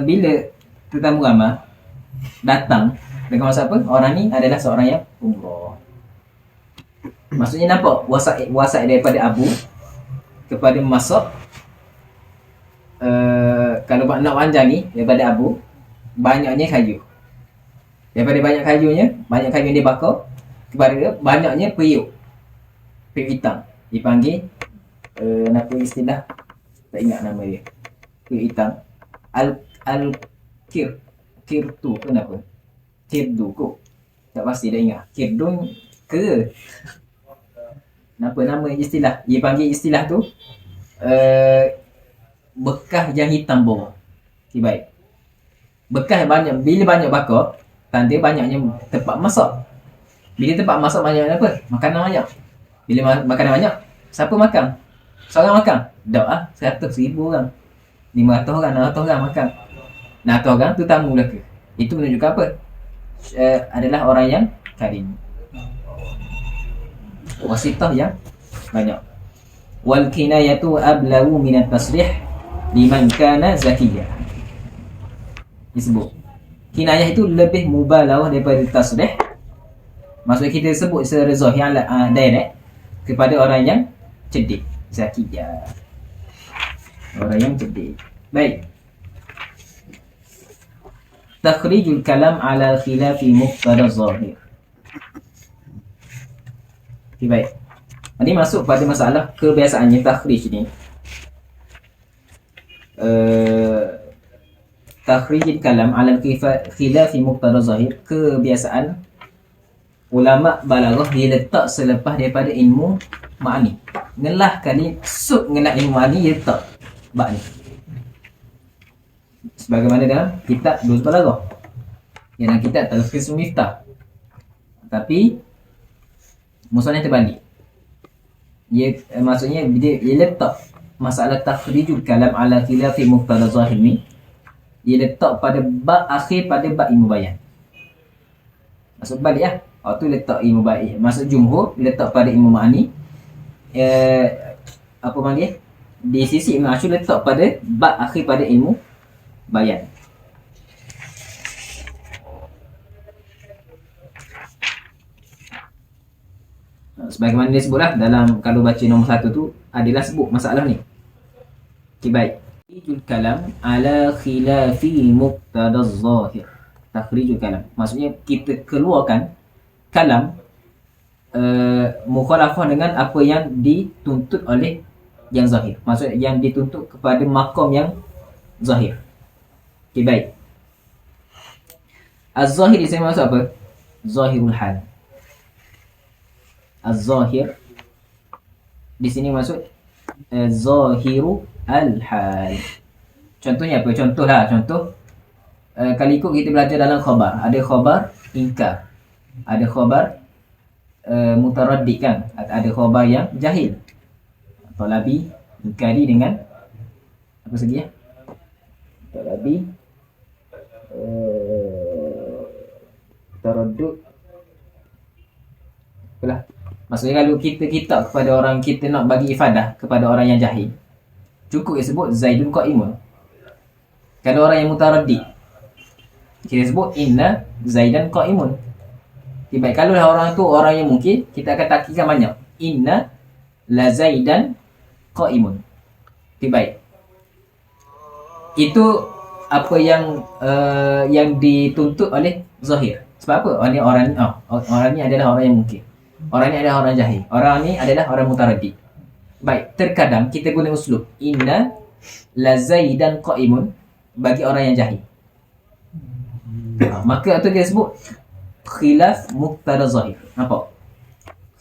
A: bila tetamu ramai datang dengan maksud apa? Orang ni adalah seorang yang umrah. Maksudnya nampak wasak daripada abu kepada masak. Kalau nak panjang ni daripada abu, banyaknya kayu. Daripada banyak kayunya, banyak kayu yang dibakar, kepada banyaknya periuk. Periuk hitam. Dipanggil apa istilah? Tak ingat nama dia. Periuk hitam. Al-kir. Kirtu ke kenapa? Kirdu kot. Tak pasti dah ingat. Kirdun ke? Kenapa nama istilah? Dia panggil istilah tu bekas yang hitam bawah. Okay, baik. Bekas banyak, bila banyak bakar, tanda banyaknya tempat masak. Bila tempat masak banyak apa? Makanan banyak. Bila makanan banyak, siapa makan? Seorang makan? Tak lah, 100,000 orang, 500 orang, 600 orang makan. 600 orang tu tamu lah ke? Itu menunjukkan apa? Adalah orang yang karim. Wasitah yang banyak. Wal kinayatu ablagu minat tasrih liman kana zakiyah. Disebut kinayah itu lebih mubalawah daripada tasrih. Maksudnya kita sebut secara zahir direct kepada orang yang cerdik, zakiyah, orang yang cerdik. Baik. Takhrijul kalam ala khilafi muqtada zahir. Okay, baik. Ini masuk pada masalah kebiasaannya takhrij ni. Takhrijul kalam ala khilafi muqtada zahir, kebiasaan ulama balaghah diletak selepas daripada ilmu ma'ani. Ngelah kali ngelah ilmu ma'ani dia letak bab ni. Sebagaimana dalam kitab Duz Balaghah, yang dalam kitab Talkhis Miftah. Tapi musanah terbalik. Maksudnya dia letak masalah takhrijul kalam ala khilafi muqtada zahir ni, dia letak pada bab akhir pada bab ilmu bayan. Maksud balik lah. Tu letak ilmu bayan. Maksud jumhur letak pada ilmu ma'ani. Apa panggil? Di sisi Ibn Ashur letak pada bab akhir pada ilmu bayan. Sebagaimana dia sebutlah dalam kalau baca nombor 1 tu adalah sebut masalah ni. Okey, baik. Takhrijul kalam ala khilafi muqtadaz zahir. Takhrijul kalam maksudnya kita keluarkan kalam mukhalafah dengan apa yang dituntut oleh yang zahir. Maksudnya yang dituntut kepada makom yang zahir. Okey, baik. Az-zahir di sini maksud apa? Zahirul hal. Az-zahir di sini maksud zahiru al-hal. Contohnya apa? Contoh kalau ikut kita belajar dalam khabar, ada khabar ingkar, ada khabar mutaraddid kan, ada khabar yang jahil. Talabi ingkari dengan apa segi ya? Talabi taraddud. Apalah. Maksudnya kalau kita kitab kepada orang, kita nak bagi ifadah kepada orang yang jahil, cukup sebut Zaidun qa'imun. Kalau orang yang mutaraddid, kita sebut inna Zaidan qa'imun. Okay, baik. Kalau orang tu orang yang mungkin, kita akan takkidkan banyak. Inna la Zaidan qa'imun. Okay, baik. Itu apa yang dituntut oleh zahir. Sebab apa? Orang ni adalah orang yang mungkin. Orang ni adalah orang jahil. Orang ni adalah orang mutaraddid. Baik, terkadang kita guna uslub inna la Zaidan qa'imun bagi orang yang jahil. Maka itu kita sebut khilaf muqtada zahir. Nampak?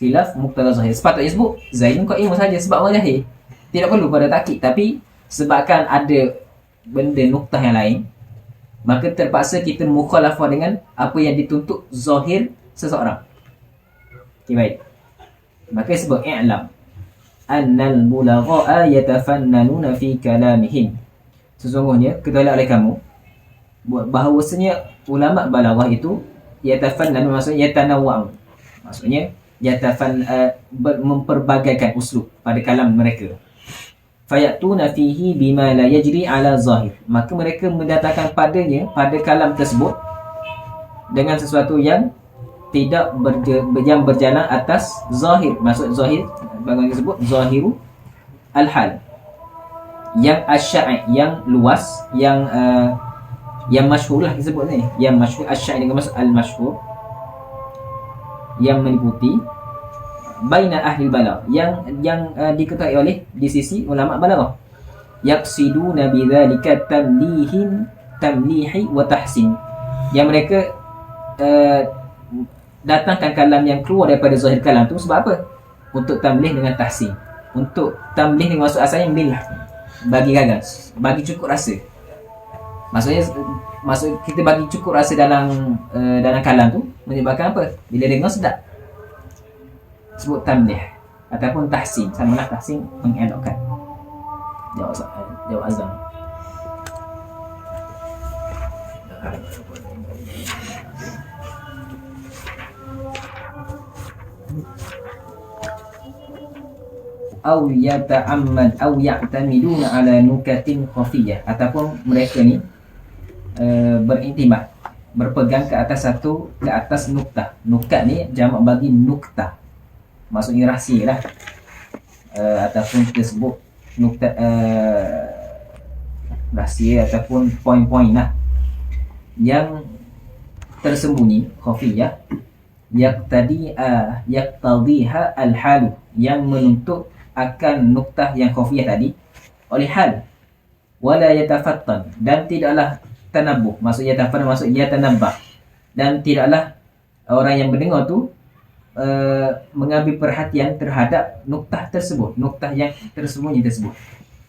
A: Khilaf muqtada zahir. Sepatutnya sebut Zaidun qa'imun saja sebab orang jahil. Tidak perlu pada takkid, tapi sebabkan ada benda nuktah yang lain, maka terpaksa kita mukhalafah dengan apa yang dituntut zahir seseorang. Okay, baik. Maka sebut i'lam annal bulagha'a yatafannanuna fi kalamihim. Sesungguhnya ketahuilah oleh kamu bahawasanya ulama balaghah itu yatafannanu maksudnya yatanawwa'un. Maksudnya memperbagaikan uslub pada kalam mereka. Fayatuna fihi bima la yajri ala zahir. Maka mereka mendatangkan padanya pada kalam tersebut dengan sesuatu yang tidak yang berjalan atas zahir. Maksud zahir bagaimana disebut zahiru al-hal, yang asy-syai', yang luas, yang masyhur lah disebut ni, yang masyhur. Asy-syai' dengan maksud al-masyhur, yang meliputi baina ahli balagh, yang diketahui oleh di sisi ulama balaghah. Yaqsiduna bidzalika tamlihi wa tahsin, yang mereka datangkan kalam yang keluar daripada zahir kalam tu sebab apa? Untuk tamlih dengan tahsin. Untuk tamlih dengan maksud asalnya milh, bagi gagas, bagi cukup rasa. Maksud kita bagi cukup rasa dalam kalam tu menyebabkan apa? Bila dengar sedap, sebut tamlih ataupun tahsin. Samalah tahsin, mengelokkan. Jawab azam. Au yata'ammad au ya'tamiduna ala nukatin khafiyah, ataupun mereka ni berintimad, berpegang ke atas nuktah. Nukat ni jamak bagi nuktah, maksudnya rahsia lah, ataupun kita sebut nuktah rahsia ataupun poin-poin lah yang tersembunyi, khafiyah, yaqtadiha al-halu, yang menuntut akan nuktah yang khafiyah tadi oleh hal. Wala yatafattan, dan tidaklah tanabuh, maksud yatafattan maksud yatanabbah, dan tidaklah orang yang mendengar tu mengambil perhatian terhadap nuktah tersebut, nuktah yang tersembunyi tersebut.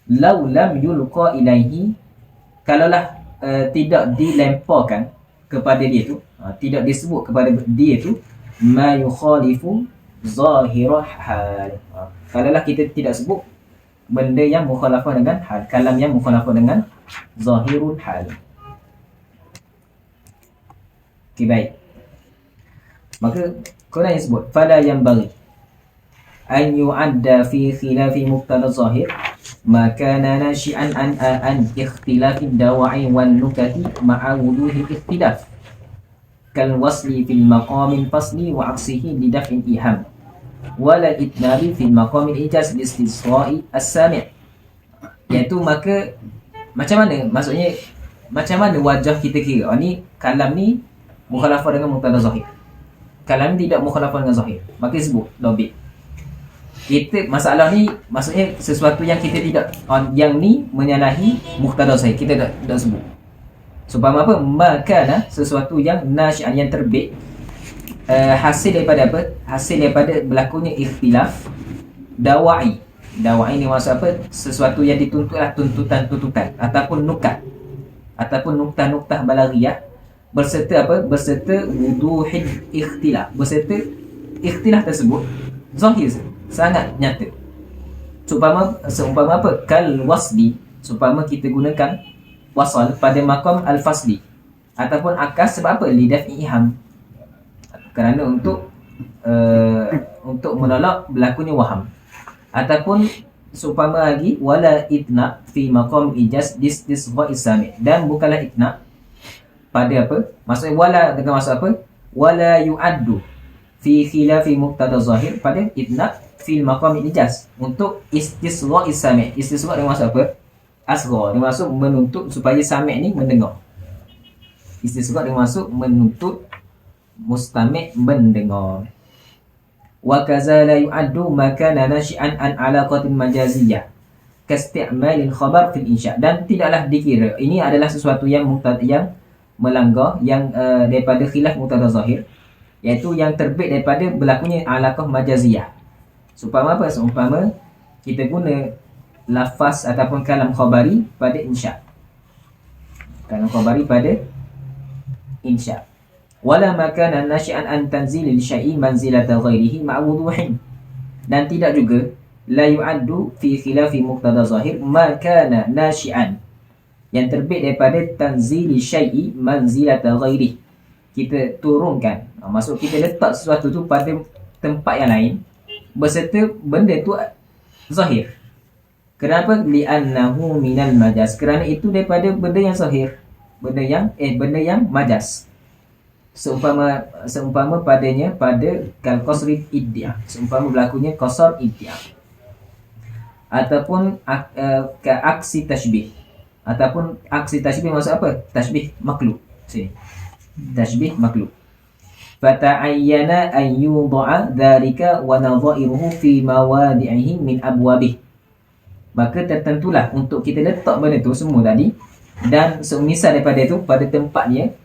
A: Lau lam yulqa ilaihi, kalaulah tidak dilemparkan kepada dia tu, tidak disebut kepada dia tu ma yukhalifu zahirah hal. Kalaulah kita tidak sebut benda yang mukhalafah dengan hal, kalam yang mukhalafah dengan zahirul hal. Okay, baik. Maka Quran yang sebut fala yang bagi an yu'adda fi khilafi muqtada zahir ma kana nashi'an an ikhtilafi dawa'i wan nukati ma'a wuduhi ikhtilaf kal wasli fil maqamil fasli wa aksihi lidaf'in iham. wala itnabi fi maqam al-ijaz listisra'i as-sami'. Iaitu maka macam mana, maksudnya macam mana wajah kita kira ni kalam ni mukhalafah dengan muqtada zahir, kalam ni tidak mukhalafah dengan zahir, maka sebut dobit. Kita masalah ni maksudnya sesuatu yang kita tidak, yang ni menyalahi muqtada zahir, kita tak sebut. Supaya apa? Maka sesuatu yang nasyi'an, yang terbit hasil daripada apa? Hasil daripada berlakunya ikhtilaf dawa'i. Dawa'i ni maksud apa? Sesuatu yang dituntutlah tuntutan-tuntutan ataupun nukat ataupun nuktah-nuktah balaghiyah berserta apa? Berserta wuduhil ikhtilaf. Berserta ikhtilaf tersebut zahir, sangat nyata. Seumpama apa? Kal wasli, seumpama kita gunakan wasal pada maqam al-fasli ataupun akas, sebab apa? Lidaf'i iham, kerana untuk menolak berlakunya waham. Ataupun seumpama lagi wala itna fi maqam ijaz listisgha'is sami', dan bukanlah itna pada apa? Maksudnya wala dengan maksud apa? Wala yu'addu fi khilafi muqtada zahir, pada itna fil maqam ijaz untuk istisgha'is sami'. Istisgha' dengan maksud apa? Asghar, dengan maksud menuntut supaya sami' ni mendengar. Istisgha' dengan maksud menuntut mustami' mendengar. Wa kaza la yu'addu makana nasyi'an an alaqatin majaziyah kasti'malil khabar fil insya', dan tidaklah dikira ini adalah sesuatu yang yang melanggar, yang daripada khilaf muqtada zahir, iaitu yang terbit daripada berlakunya alaqah majaziyah. Seumpama apa? Seumpama kita guna lafaz ataupun kalam khabari pada insya', kalam khabari pada insya'. Wala makana nasyi'an an tanzilil syai'i manzilata ghairihi ma'wuduhin, dan tidak juga la yu'addu fi khilafi muqtada zahir makana nasyi'an, yang terbit daripada tanzilil syai'i manzilata ghairihi, kita turunkan, maksud kita letak sesuatu tu pada tempat yang lain berserta benda tu zahir. Kenapa? Li'annahu minal majaz, kerana itu daripada benda yang zahir, benda yang majaz. Seumpama padanya pada kal qasri iddia, seumpama berlakunya qasar iddia, ataupun ka aksi tashbih, ataupun aksi tashbih maksud apa? Tashbih makhluk. Sini tashbih makhluk. Fata'ayyana an yudha'a dhalika wa nadha'iruhu fi mawadi'ihi min abwabih, maka tertentulah untuk kita letak benda tu semua tadi, dan semisal daripada itu pada tempatnya,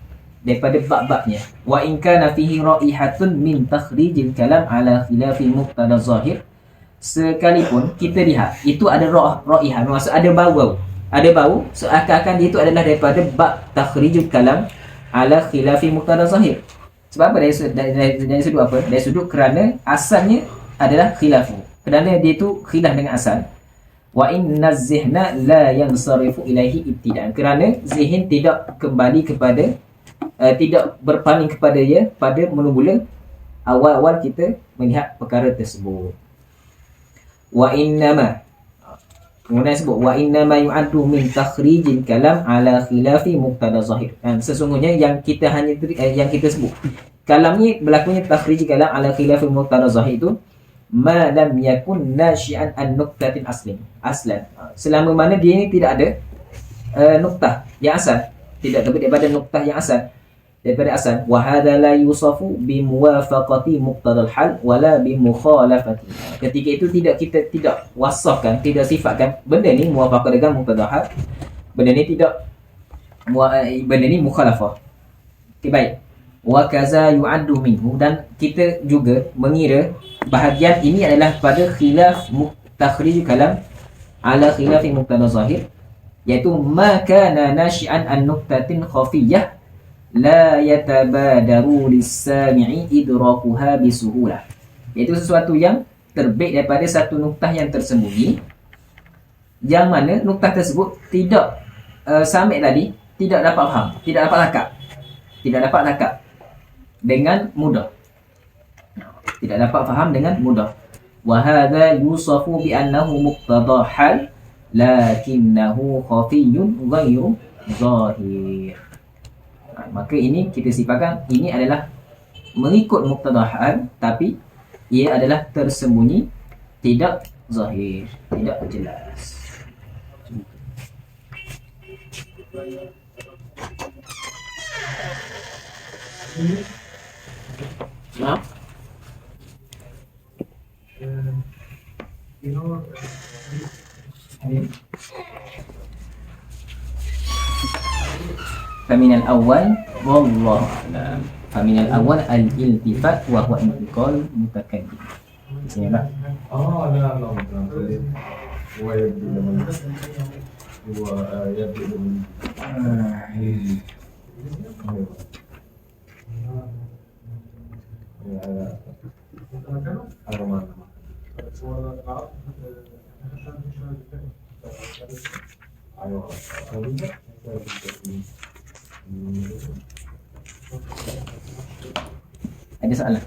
A: daripada bab-babnya. Wa in kana fihi ra'ihatun min takhrijil kalam ala khilafi muqtada zahir, sekalipun kita lihat itu ada ra'ihah, maksud ada bau, seakan-akan dia itu adalah daripada bab takhrijul kalam ala khilafi muqtada zahir. Sebab apa? Dari sudut apa? Dari sudut kerana asalnya adalah khilafu, kerana dia itu khilaf dengan asal. Wa inna zihna la yansarifu ilaihi ibtida'an, kerana zihin tidak kembali kepada tidak berpaling kepada dia pada mula-mula awal-awal kita melihat perkara tersebut. Wa innama, kemudian sebut wa innama yu'addu min takhrijil kalam ala khilafi muqtada zahir, dan sesungguhnya yang kita hanya yang kita sebut kalam ni berlakunya takhrijil kalam ala khilafi muqtada zahir itu ma lam yakun nasyi'an an nuqtatin aslan, selama mana dia ni tidak ada nuktah yang asal, tidak terbit daripada nuktah yang asal, daripada asal. Wa hadza la yusafu bi muwafaqati muqtadal hal wala bi mukhalafati, ketika itu kita tidak wasafkan, tidak sifatkan benda ni muwafaqah dengan muqtadal hal, benda ni tidak, benda ni mukhalafah. Okay, baik. Wa kaza yu'addu minhu, dan kita juga mengira bahagian ini adalah pada khilaf takhrij kalam ala khilafi muqtada zahir, iaitu ma kana nasyi'an an nuqtatin khafiyah la yatabadaru lis-sami'i idrakuha bisuhulah, iaitu sesuatu yang terbit daripada satu nuktah yang tersembunyi, yang mana nuktah tersebut tidak sami' tadi tidak dapat faham, tidak dapat takap dengan mudah, tidak dapat faham dengan mudah. Wa hadza yusafu bi annahu muqtada hal lakinnahu khafiyyun ghairu zahir. Maka ini kita sifatkan ini adalah mengikut muqtada hal, tapi ia adalah tersembunyi, tidak zahir, tidak jelas. Maaf. Faminal awal wallahu a'lam. Faminal awal al-iltifat wa huwa intiqal mutakallim. Sini Pak.
C: اه لا لا مثلا هو يبدو من هو يبدو من هذا ما
A: Ada soalan?